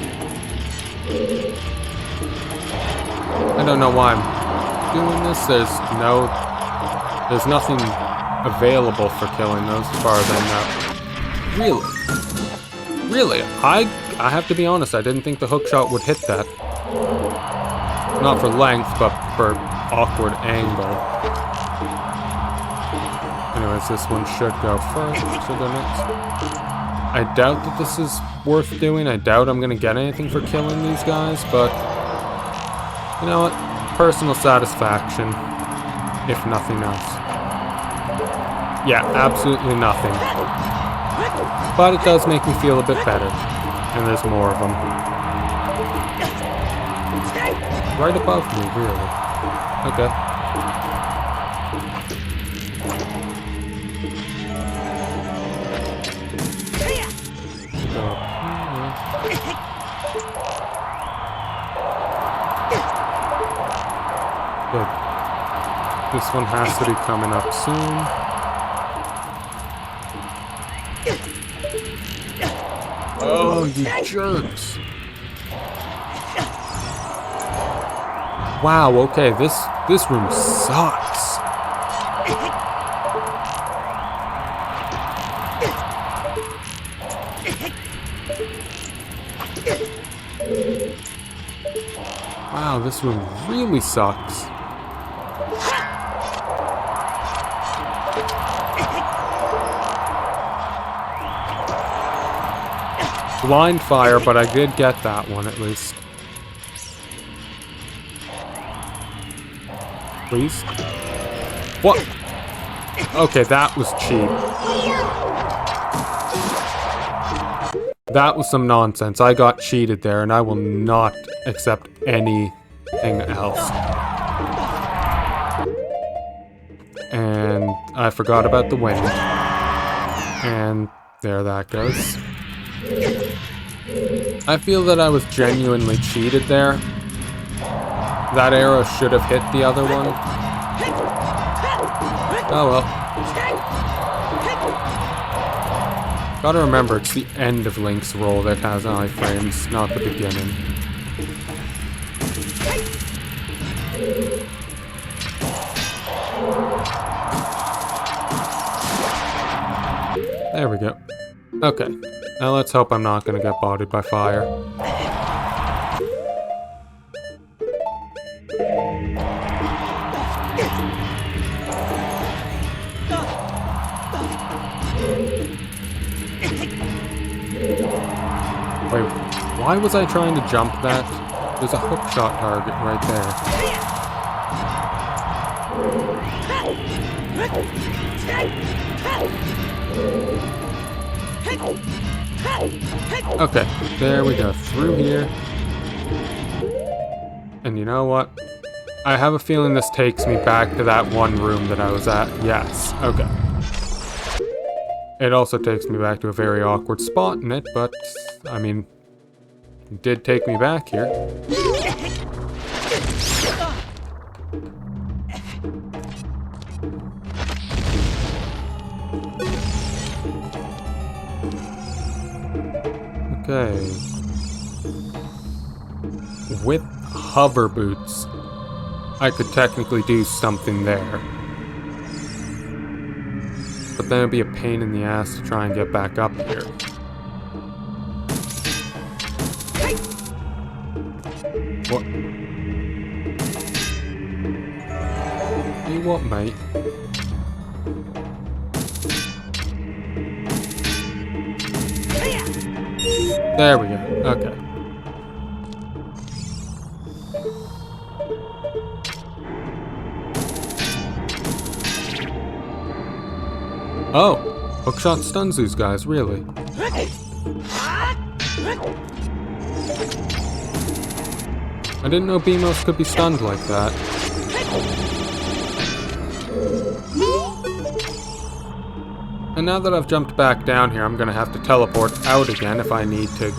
I don't know why I'm doing this. There's nothing available for killing those as far as I know. Really? I have to be honest, I didn't think the hookshot would hit that. Not for length, but for awkward angle. Anyways, this one should go first, shouldn't it? I doubt that this is worth doing. I doubt I'm gonna get anything for killing these guys, but you know what? Personal satisfaction, if nothing else. Yeah, absolutely nothing. But it does make me feel a bit better. And there's more of them. right above me, really. Okay. Good. This one has to be coming up soon. Oh, you jerks. Wow, okay, this room sucks. Wow, this room really sucks. Blind fire, but I did get that one at least. Please? What? Okay, that was cheap. That was some nonsense. I got cheated there, and I will not accept anything else. And I forgot about the wind. And there that goes. I feel that I was genuinely cheated there. That arrow should have hit the other one. Oh well. Gotta remember, it's the end of Link's roll that has iframes, not the beginning. There we go. Okay. Now let's hope I'm not gonna get bodied by fire. Wait, why was I trying to jump that? There's a hookshot target right there. Okay, there we go, through here. And you know what? I have a feeling this takes me back to that one room that I was at. Yes, okay. It also takes me back to a very awkward spot in it, but, I mean, it did take me back here. Okay. With hover boots, I could technically do something there. But then it'd be a pain in the ass to try and get back up here. What? You what, mate? There we go. Okay. Oh! Hookshot stuns these guys, really. I didn't know Beamos could be stunned like that. And now that I've jumped back down here, I'm gonna have to teleport out again if I need to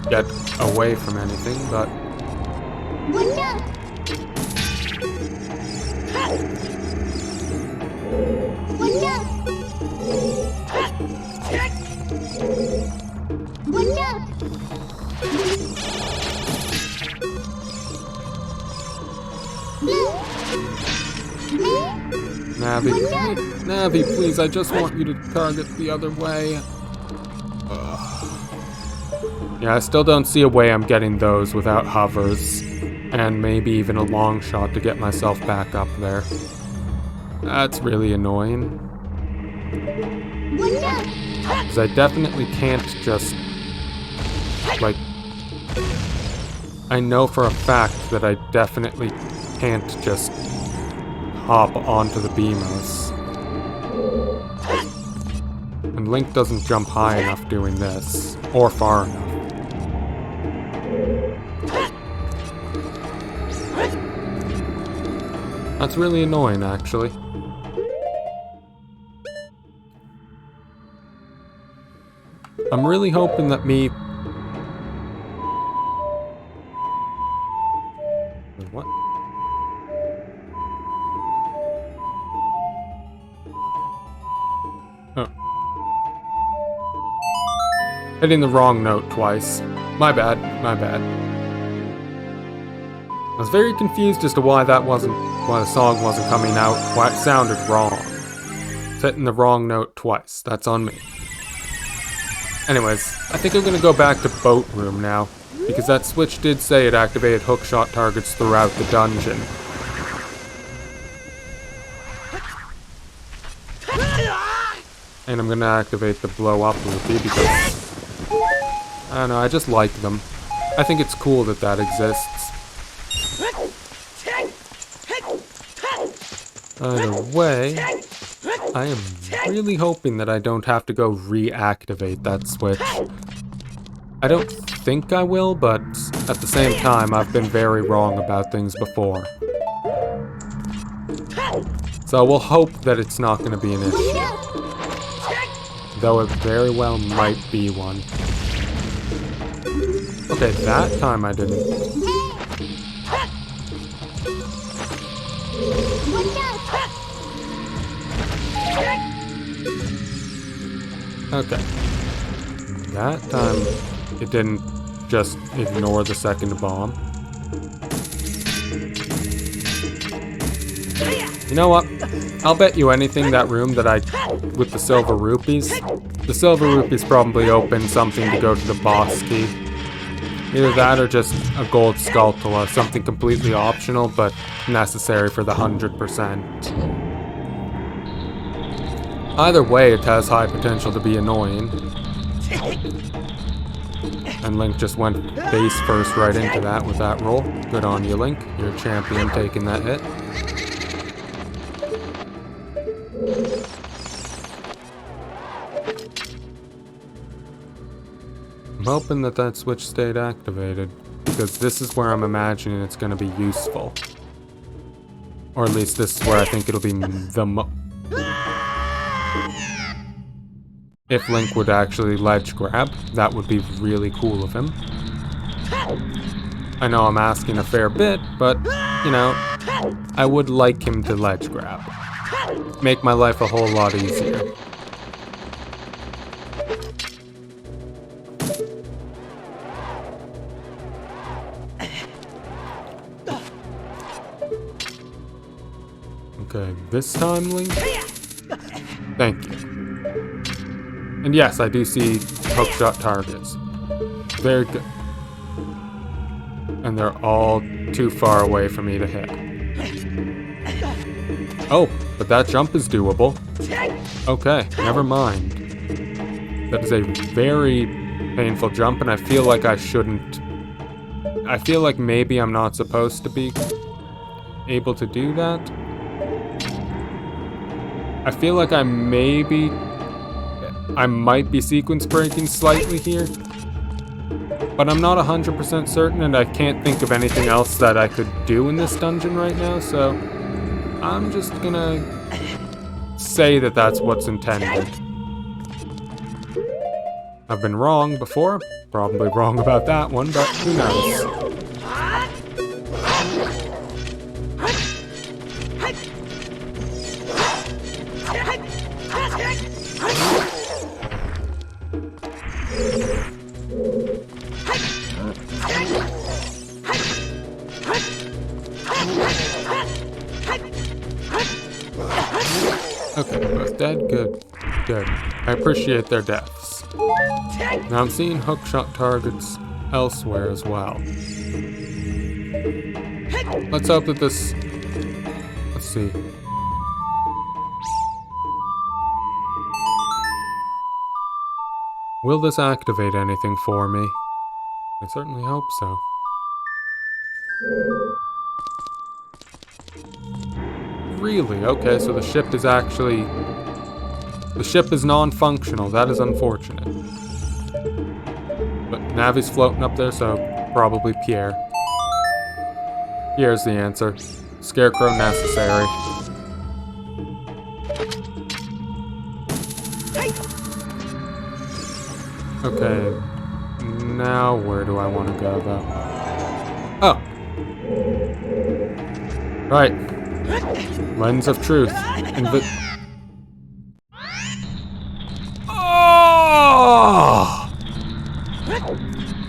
get away from anything, but... Navi, please, I just want you to target the other way. Yeah, I still don't see a way I'm getting those without hovers. And maybe even a long shot to get myself back up there. That's really annoying. Because I definitely can't just... like... I know for a fact that I definitely can't just hop onto the Beamos. And Link doesn't jump high enough doing this, or far enough. That's really annoying, actually. I'm really hoping that me... Wait, what? Oh. Hitting the wrong note twice. My bad, my bad. I was very confused as to why the song wasn't coming out, why it sounded wrong. It's hitting the wrong note twice, that's on me. Anyways, I think I'm gonna go back to Boat Room now, because that switch did say it activated hookshot targets throughout the dungeon. And I'm gonna activate the blow up rupee because, I don't know, I just like them. I think it's cool that that exists. Either way, I am really hoping that I don't have to go reactivate that switch. I don't think I will, but at the same time, I've been very wrong about things before. So we'll hope that it's not going to be an issue. Though it very well might be one. Okay, that time I didn't. Okay. That time it didn't just ignore the second bomb. You know what? I'll bet you anything that room that with the silver rupees. The silver rupees probably open something to go to the boss key. Either that or just a gold skulltula, something completely optional but necessary for the 100%. Either way, it has high potential to be annoying. And Link just went face first right into that with that roll. Good on you, Link. You're a champion taking that hit. I'm hoping that that switch stayed activated, because this is where I'm imagining it's going to be useful. Or at least this is where I think it'll be the If Link would actually ledge grab, that would be really cool of him. I know I'm asking a fair bit, but, you know, I would like him to ledge grab. Make my life a whole lot easier. Okay, this time, Link? Thank you. And yes, I do see hookshot targets. Very good. And they're all too far away for me to hit. Oh, but that jump is doable. Okay, never mind. That is a very painful jump, and I feel like I shouldn't... I feel like maybe I'm not supposed to be able to do that. I feel like I might be sequence breaking slightly here. But I'm not 100% certain, and I can't think of anything else that I could do in this dungeon right now, so I'm just gonna say that that's what's intended. I've been wrong before, probably wrong about that one, but who knows. Okay, both dead. Good. Good. I appreciate their deaths. Now I'm seeing hookshot targets elsewhere as well. Let's hope that this... Let's see. Will this activate anything for me? I certainly hope so. Really? Okay, so the ship is actually... The ship is non-functional. That is unfortunate. But Navi's floating up there, so probably Pierre. Pierre's the answer. Scarecrow necessary. Okay. Now where do I want to go, though? Oh! Right. Lens of truth. Oh!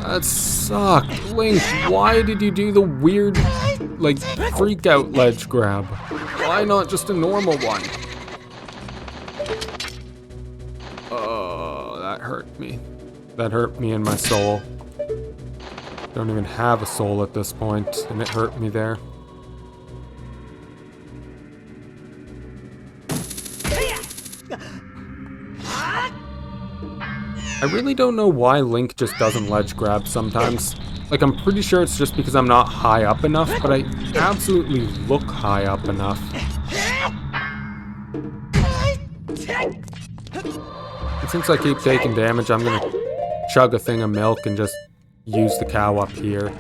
That sucked. Link, why did you do the weird, like, freak out ledge grab? Why not just a normal one? Oh, that hurt me. That hurt me in my soul. Don't even have a soul at this point, and it hurt me there. I really don't know why Link just doesn't ledge grab sometimes. Like, I'm pretty sure it's just because I'm not high up enough, but I absolutely look high up enough. And since I keep taking damage, I'm gonna chug a thing of milk and just use the cow up here.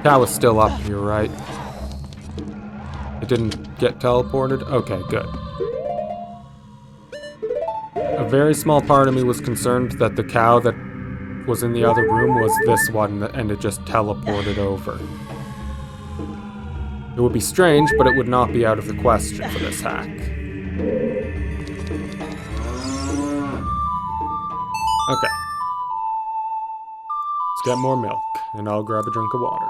Cow is still up here, right? It didn't get teleported? Okay, good. A very small part of me was concerned that the cow that was in the other room was this one, and it just teleported over. It would be strange, but it would not be out of the question for this hack. Okay. Let's get more milk, and I'll grab a drink of water.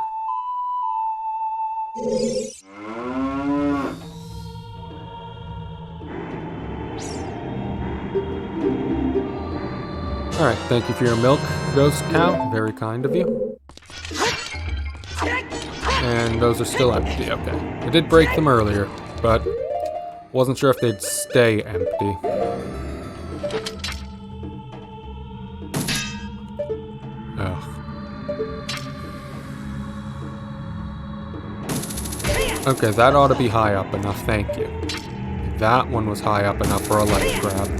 Alright, thank you for your milk, Ghost Cow. Very kind of you. And those are still empty, okay. I did break them earlier, but wasn't sure if they'd stay empty. Ugh. Okay, that ought to be high up enough, thank you. That one was high up enough for a ledge grab.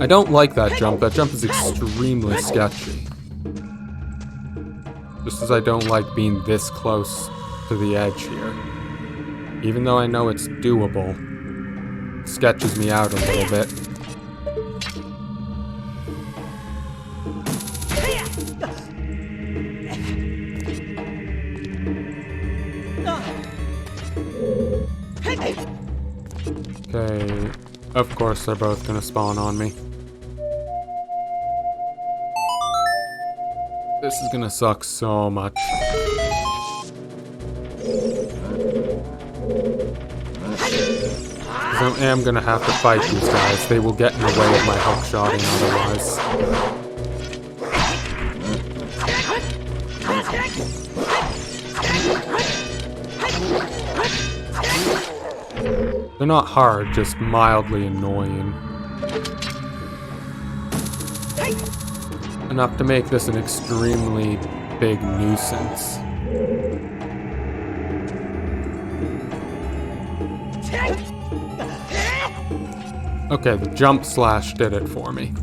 I don't like that jump. That jump is extremely sketchy. Just as I don't like being this close to the edge here. Even though I know it's doable, it sketches me out a little bit. Okay, of course they're both gonna spawn on me. This is gonna suck so much. I am gonna have to fight these guys. They will get in the way of my hook shotting otherwise. They're not hard, just mildly annoying. Enough to make this an extremely big nuisance. Okay, the jump slash did it for me.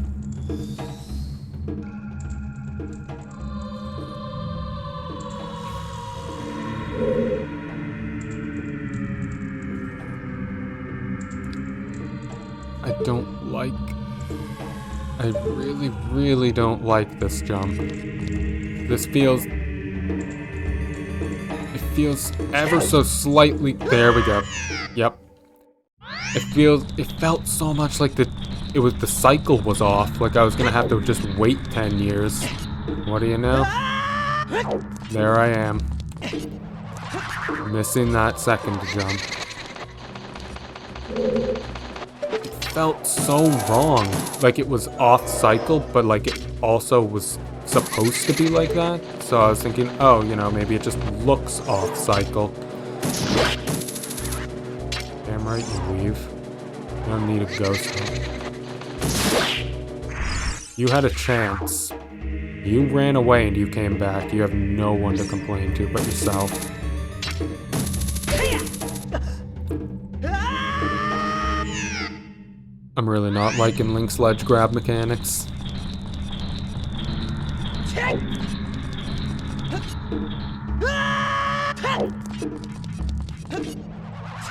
I really, really don't like this jump. This feels... It feels ever so slightly... There we go. Yep. It felt so much like the cycle was off. Like I was gonna have to just wait 10 years. What do you know? There I am. Missing that second jump. Felt so wrong. Like it was off cycle, but like it also was supposed to be like that. So I was thinking, oh, you know, maybe it just looks off cycle. Damn right you leave. You don't need a ghost hunt. You had a chance. You ran away and you came back. You have no one to complain to but yourself. I'm really not liking Link's ledge grab mechanics.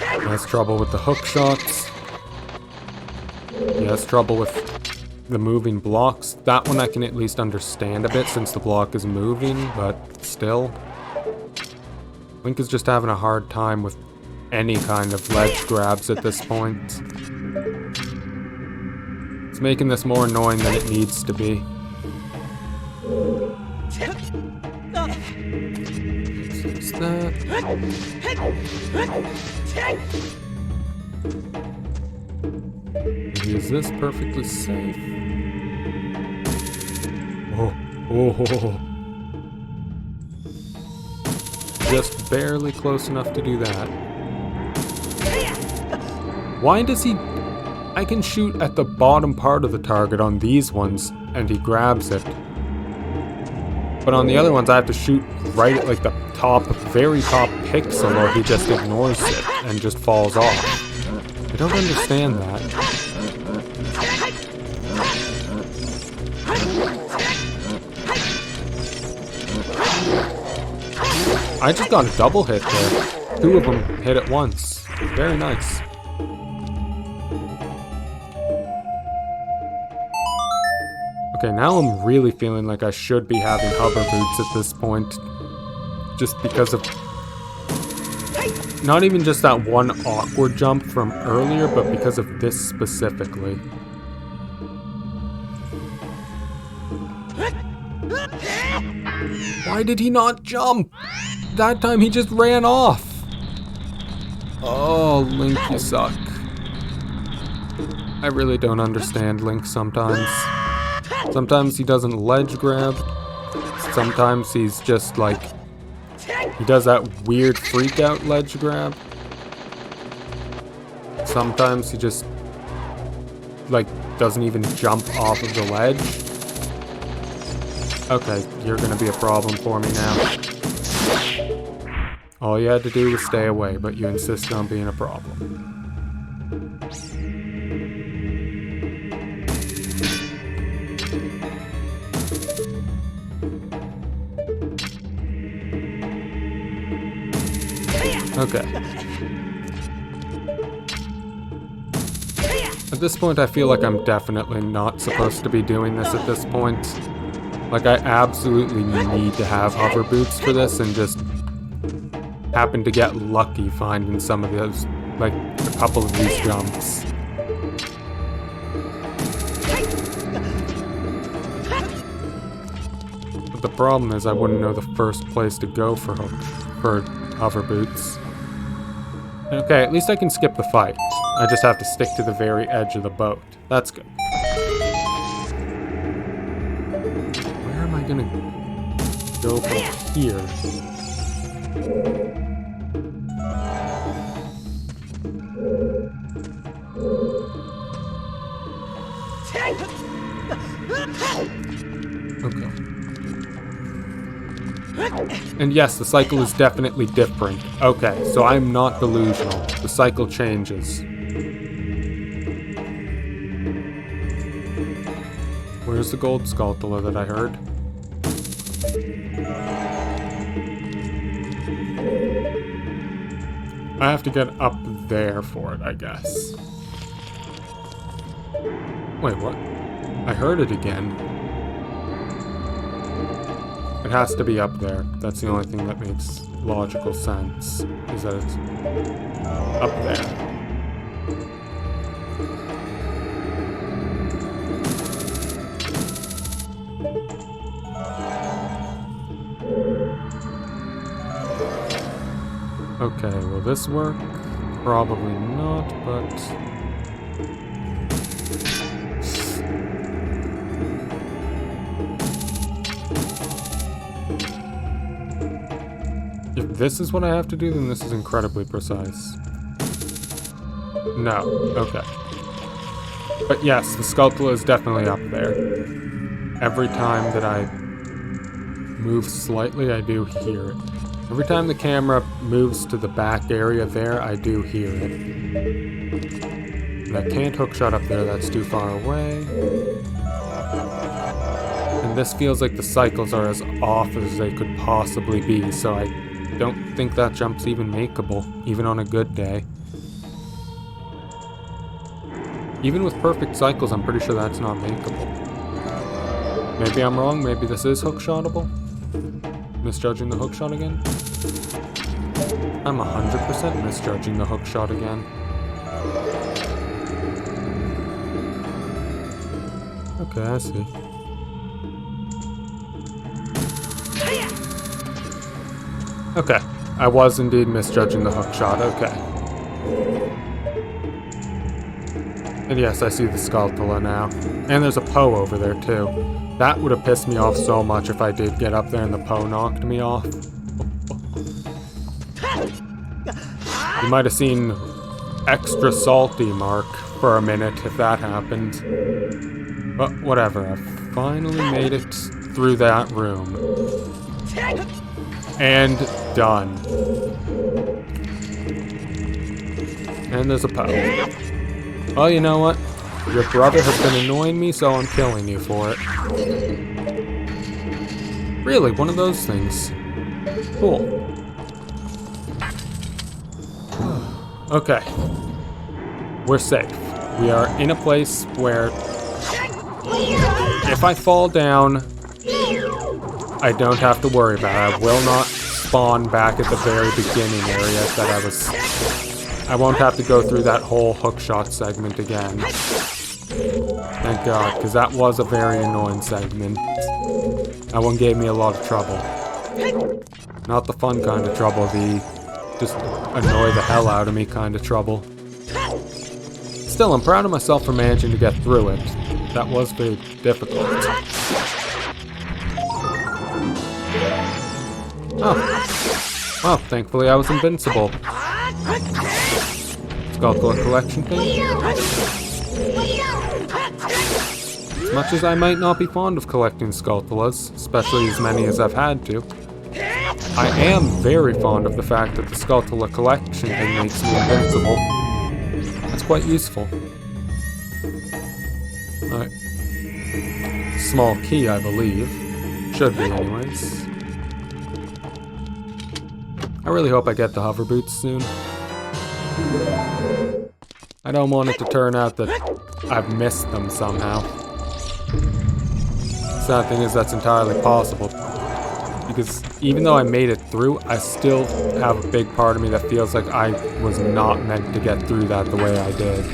He has trouble with the hook shots. He has trouble with the moving blocks. That one I can at least understand a bit since the block is moving, but still. Link is just having a hard time with any kind of ledge grabs at this point. It's making this more annoying than it needs to be. What's that? Is this perfectly safe? Oh. Just barely close enough to do that. Why does he... I can shoot at the bottom part of the target on these ones, and he grabs it. But on the other ones, I have to shoot right at like the top, very top pixel, or he just ignores it and just falls off. I don't understand that. I just got a double hit there. 2 of them hit at once. Very nice. Okay, now I'm really feeling like I should be having hover boots at this point. Just because of... Not even just that one awkward jump from earlier, but because of this specifically. Why did he not jump? That time he just ran off. Oh, Link, you suck. I really don't understand Link sometimes. Sometimes he doesn't ledge grab. Sometimes he's just like... He does that weird freak out ledge grab. Sometimes he just... like, doesn't even jump off of the ledge. Okay, you're gonna be a problem for me now. All you had to do was stay away, but you insisted on being a problem. Okay. At this point, I feel like I'm definitely not supposed to be doing this at this point. Like, I absolutely need to have hover boots for this, and just happen to get lucky finding some of those, like, a couple of these jumps. But the problem is I wouldn't know the first place to go for hover boots. Okay, at least I can skip the fight. I just have to stick to the very edge of the boat. That's good. Where am I gonna go from here? Okay. And yes, the cycle is definitely different. Okay, so I'm not delusional. The cycle changes. Where's the gold Skulltula that I heard? I have to get up there for it, I guess. Wait, what? I heard it again. It has to be up there. That's the only thing that makes logical sense, is that it's up there. Okay, will this work? Probably not, but... If this is what I have to do, then this is incredibly precise. No, okay. But yes, the Skulltula is definitely up there. Every time that I move slightly, I do hear it. Every time the camera moves to the back area there, I do hear it. But I can't hookshot up there, that's too far away. And this feels like the cycles are as off as they could possibly be, so I don't think that jump's even makeable, even on a good day. Even with perfect cycles, I'm pretty sure that's not makeable. Maybe I'm wrong, maybe this is hookshotable? Misjudging the hookshot again? I'm 100% misjudging the hookshot again. Okay, I see. Okay, I was indeed misjudging the hookshot, okay. And yes, I see the Skulltula now. And there's a Poe over there too. That would have pissed me off so much if I did get up there and the Poe knocked me off. You might have seen extra salty Mark for a minute if that happened. But whatever, I finally made it through that room. And done. And there's a Poe. Oh, you know what? Your brother has been annoying me, so I'm killing you for it. Really, one of those things. Cool. Okay. We're safe. We are in a place where if I fall down, I don't have to worry about it. I will not spawn back at the very beginning area that I was... I won't have to go through that whole hookshot segment again. Thank God, because that was a very annoying segment. That one gave me a lot of trouble. Not the fun kind of trouble, the just annoy the hell out of me kind of trouble. Still, I'm proud of myself for managing to get through it. That was very difficult. Oh. Well, thankfully I was invincible. Skulltula collection thing. As much as I might not be fond of collecting Skulltulas, especially as many as I've had to, I am very fond of the fact that the Skulltula collection thing makes me invincible. That's quite useful. Alright. Small key, I believe. Should be, anyways. I really hope I get the hover boots soon. I don't want it to turn out that I've missed them somehow. Sad thing is that's entirely possible. Because even though I made it through, I still have a big part of me that feels like I was not meant to get through that the way I did.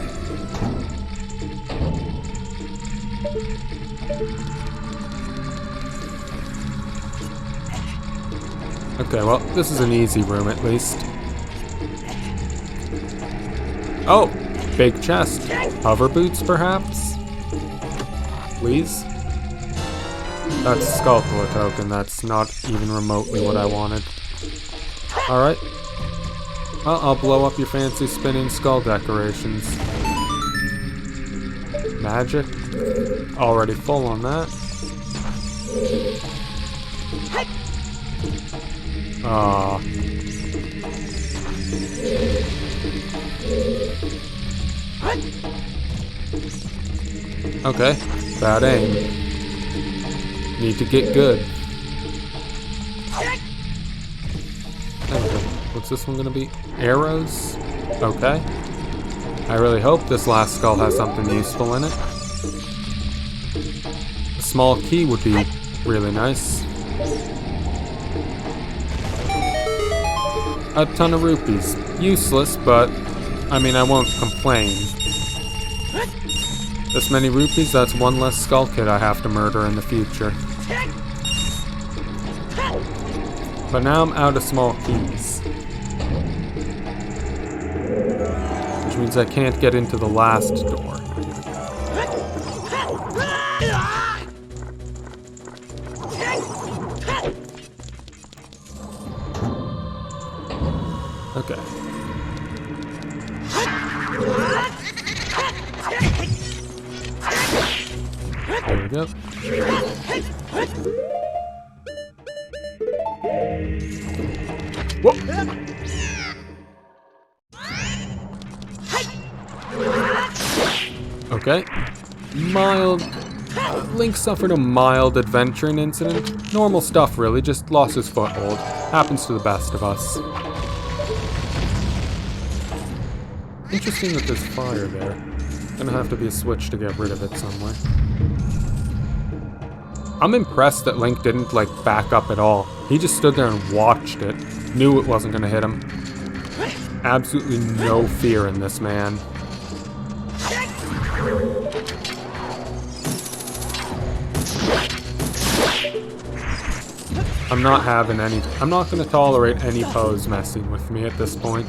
Okay, well, this is an easy room at least. Oh! Big chest. Hover boots, perhaps? Please? That's a Skulltula token. That's not even remotely what I wanted. Alright. Well, I'll blow up your fancy spinning skull decorations. Magic. Already full on that. Aww. Okay, bad aim. Need to get good. Okay, what's this one gonna be? Arrows? Okay. I really hope this last skull has something useful in it. A small key would be really nice. A ton of rupees. Useless, but I mean, I won't complain. This many rupees, that's one less skull kid I have to murder in the future. But now I'm out of small keys. Which means I can't get into the last door. Okay. There we go. Whoop! Okay. Mild Link suffered a mild adventuring incident. Normal stuff, really, just lost his foothold. Happens to the best of us. Interesting that there's fire there. Gonna have to be a switch to get rid of it somewhere. I'm impressed that Link didn't, like, back up at all. He just stood there and watched it. Knew it wasn't gonna hit him. Absolutely no fear in this man. I'm not gonna tolerate any pose messing with me at this point.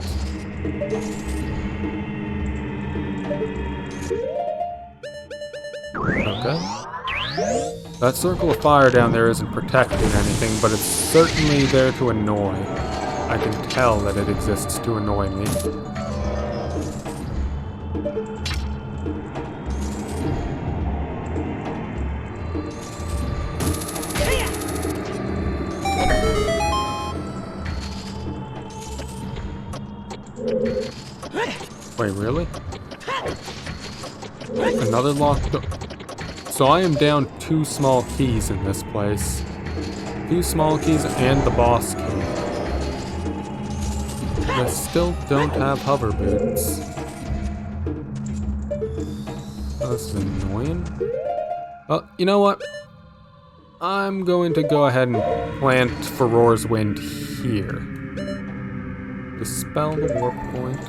Okay. That circle of fire down there isn't protecting anything, but it's certainly there to annoy. I can tell that it exists to annoy me. Wait, really? Another locked door. So I am down 2 small keys in this place. 2 small keys and the boss key. I still don't have hover boots. Oh, this is annoying. Well, you know what? I'm going to go ahead and plant Furor's Wind here. Dispel the warp point.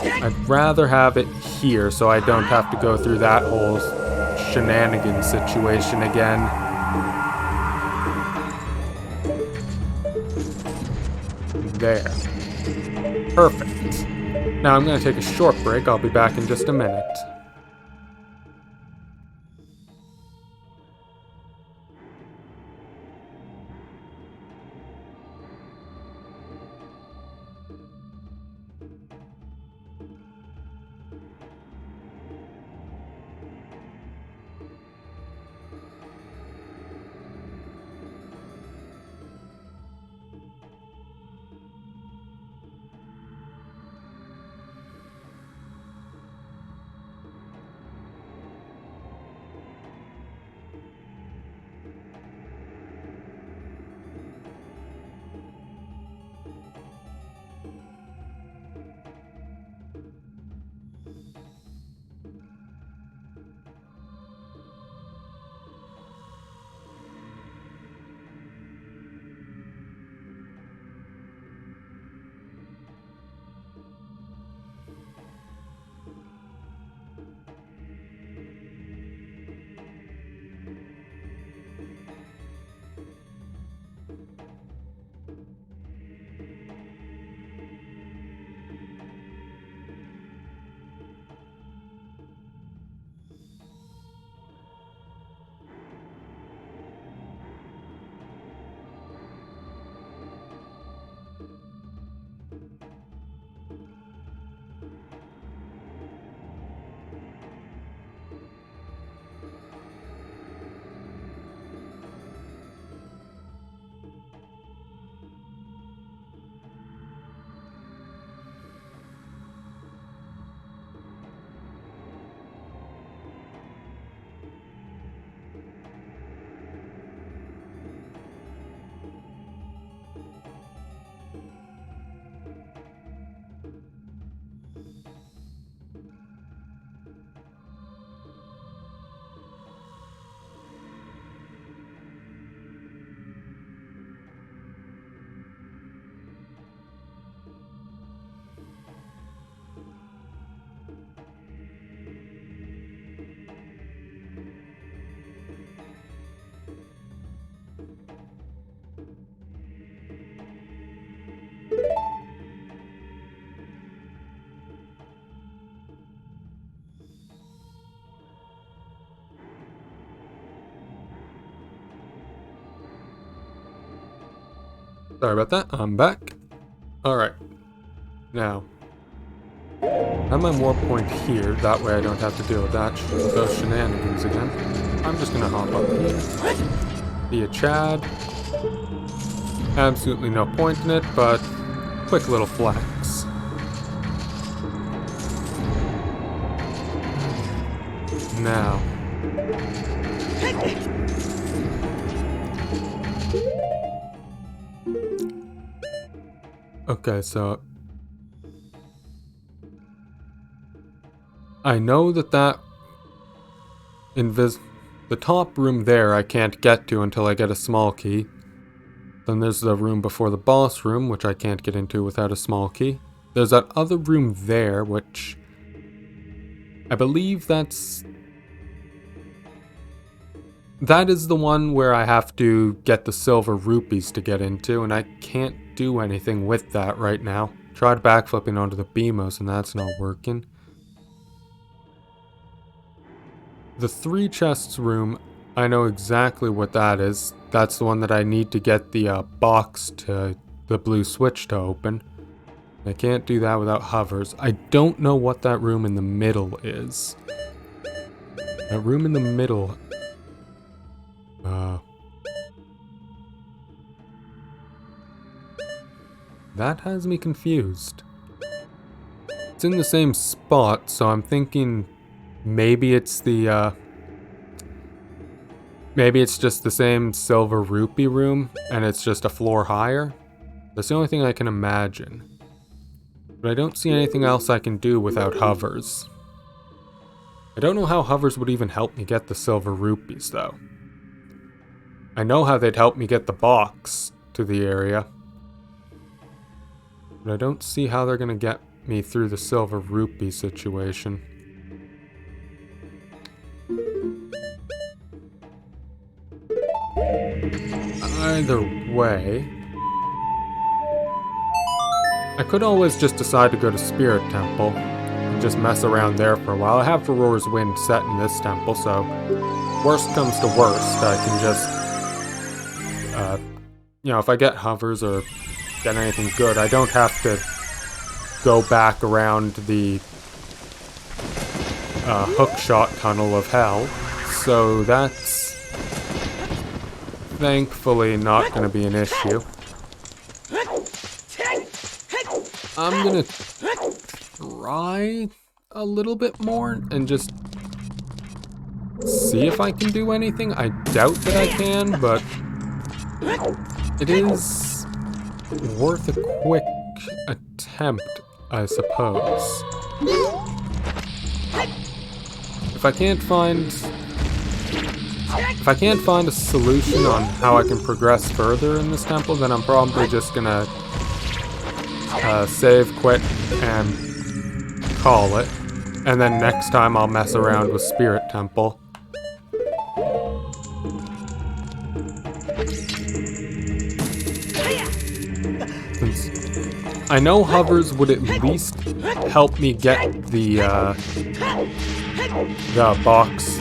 I'd rather have it here so I don't have to go through that whole Shenanigans situation again. There. Perfect. Now I'm going to take a short break. I'll be back in just a minute. Sorry about that, I'm back. Alright. Now. I have my warp point here, that way I don't have to deal with those shenanigans again. I'm just gonna hop up here. Be a Chad. Absolutely no point in it, but quick little flex. Now, Okay, so I know that the top room there I can't get to until I get a small key. Then there's the room before the boss room, which I can't get into without a small key. There's that other room there, which I believe that is the one where I have to get the silver rupees to get into, and I can't do anything with that right now. Tried backflipping onto the BMOS and that's not working. The 3 chests room, I know exactly what that is. That's the one that I need to get the box to the blue switch to open. I can't do that without hovers. I don't know what that room in the middle is. That room in the middle... that has me confused. It's in the same spot, so I'm thinking maybe it's maybe it's just the same silver rupee room and it's just a floor higher. That's the only thing I can imagine. But I don't see anything else I can do without hovers. I don't know how hovers would even help me get the silver rupees though. I know how they'd help me get the box to the area. But I don't see how they're gonna get me through the silver rupee situation. Either way, I could always just decide to go to Spirit Temple and just mess around there for a while. I have Aurora's Wind set in this temple, so worst comes to worst, I can just, you know, if I get hovers or get anything good, I don't have to go back around the hookshot tunnel of hell. So that's thankfully not going to be an issue. I'm going to try a little bit more and just see if I can do anything. I doubt that I can, but it is worth a quick attempt, I suppose. If I can't find a solution on how I can progress further in this temple, then I'm probably just gonna save, quit, and call it. And then next time I'll mess around with Spirit Temple. Since I know hovers would at least help me get the box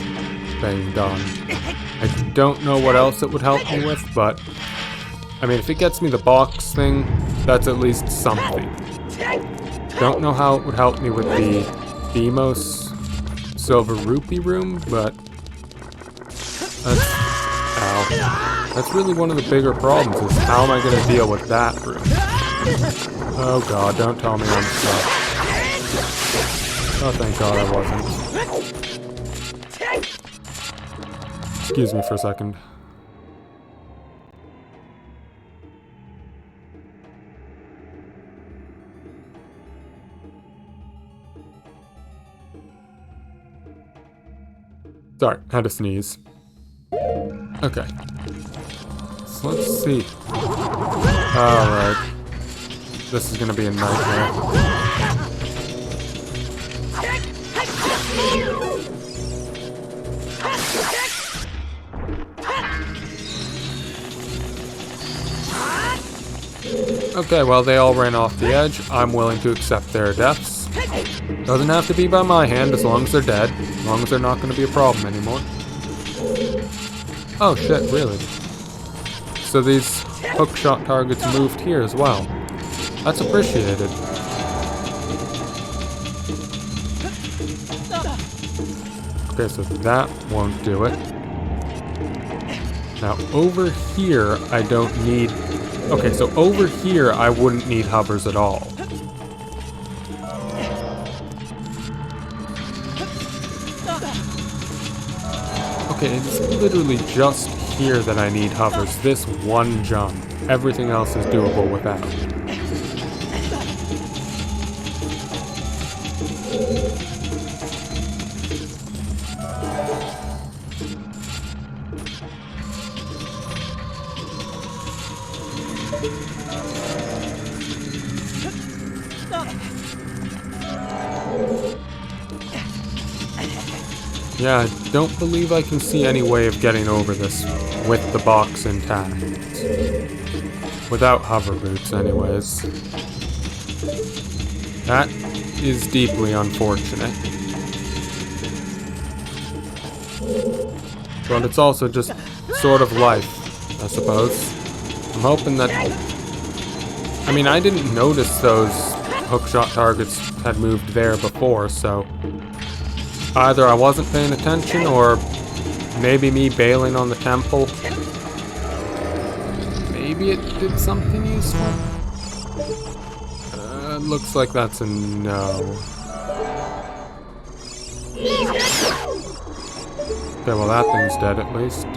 thing done. I don't know what else it would help me with, but I mean, if it gets me the box thing, that's at least something. Don't know how it would help me with the Demos Silver Rupee room, but that's really one of the bigger problems, is how am I going to deal with that room? Oh god, don't tell me I'm stuck. Oh, thank god I wasn't. Excuse me for a second. Sorry, had to sneeze. Okay. So let's see. Alright. This is gonna be a nightmare. Okay, well, they all ran off the edge. I'm willing to accept their deaths. Doesn't have to be by my hand, as long as they're dead. As long as they're not going to be a problem anymore. Oh shit, really? So these hookshot targets moved here as well. That's appreciated. Okay, so that won't do it. Now, over here, I don't need... Okay, so over here, I wouldn't need hovers at all. Okay, it's literally just here that I need hovers. This one jump. Everything else is doable without. Yeah, I don't believe I can see any way of getting over this with the box intact. Without hover boots, anyways. That is deeply unfortunate. But it's also just sort of life, I suppose. I'm hoping that... I mean, I didn't notice those hookshot targets had moved there before, so... Either I wasn't paying attention, or maybe me bailing on the temple. Maybe it did something useful. Looks like that's a no. Okay, well that thing's dead at least.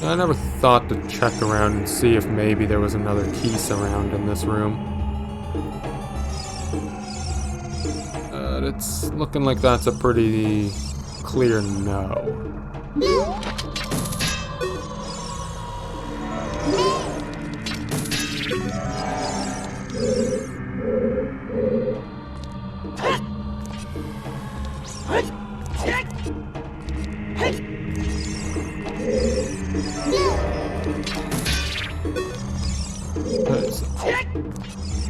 I never thought to check around and see if maybe there was another key around in this room. It's looking like that's a pretty clear no.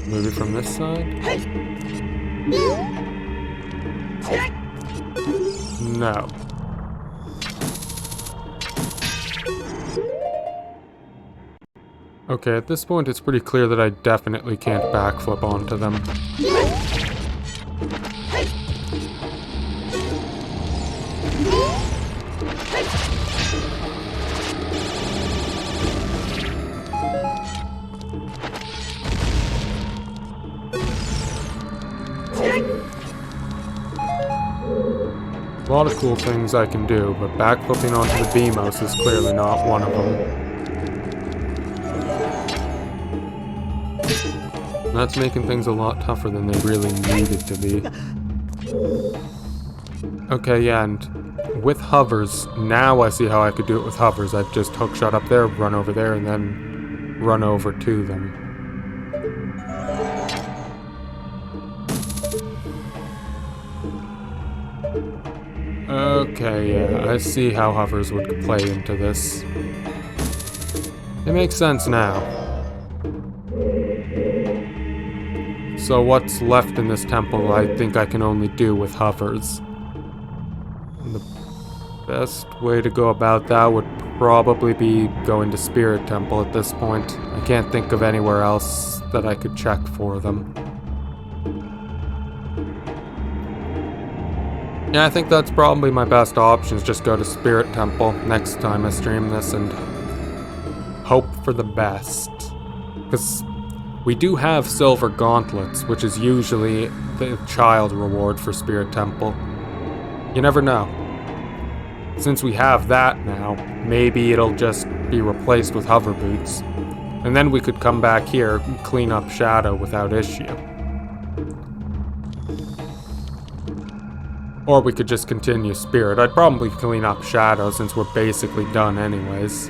Maybe from this side? No. Okay, at this point it's pretty clear that I definitely can't backflip onto them. A lot of cool things I can do, but backflipping onto the Beamos is clearly not one of them. That's making things a lot tougher than they really needed to be. Okay, yeah, and with hovers, now I see how I could do it with hovers. I'd just hookshot up there, run over there, and then run over to them. Okay, yeah, I see how hovers would play into this. It makes sense now. So what's left in this temple I think I can only do with hovers. And the best way to go about that would probably be going to Spirit Temple at this point. I can't think of anywhere else that I could check for them. Yeah, I think that's probably my best option, is just go to Spirit Temple next time I stream this and hope for the best. Because we do have silver gauntlets, which is usually the child reward for Spirit Temple. You never know. Since we have that now, maybe it'll just be replaced with hover boots. And then we could come back here and clean up Shadow without issue. Or we could just continue Spirit. I'd probably clean up Shadow since we're basically done anyways.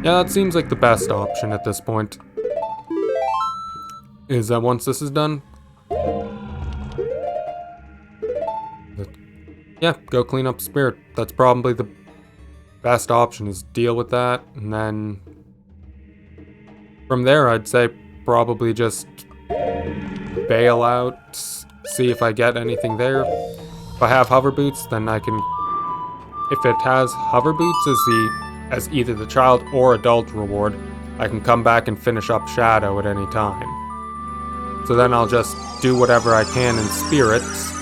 Yeah, that seems like the best option at this point. Is that once this is done? Yeah, go clean up Spirit. That's probably the best option, is deal with that, and then from there I'd say probably just bail out, see if I get anything there. If I have hover boots, then I can... If it has hover boots as either the child or adult reward, I can come back and finish up Shadow at any time. So then I'll just do whatever I can in spirits.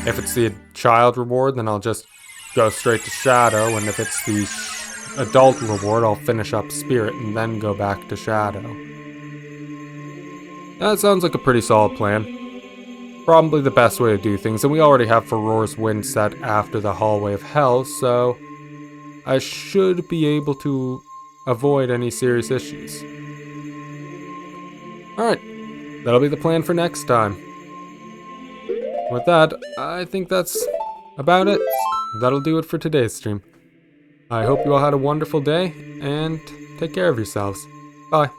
If it's the child reward, then I'll just go straight to Shadow, and if it's the adult reward, I'll finish up Spirit and then go back to Shadow. That sounds like a pretty solid plan. probably the best way to do things, and we already have Furor's Wind set after the Hallway of Hell, so I should be able to avoid any serious issues. Alright, that'll be the plan for next time. With that, I think that's about it. That'll do it for today's stream. I hope you all had a wonderful day, and take care of yourselves. Bye.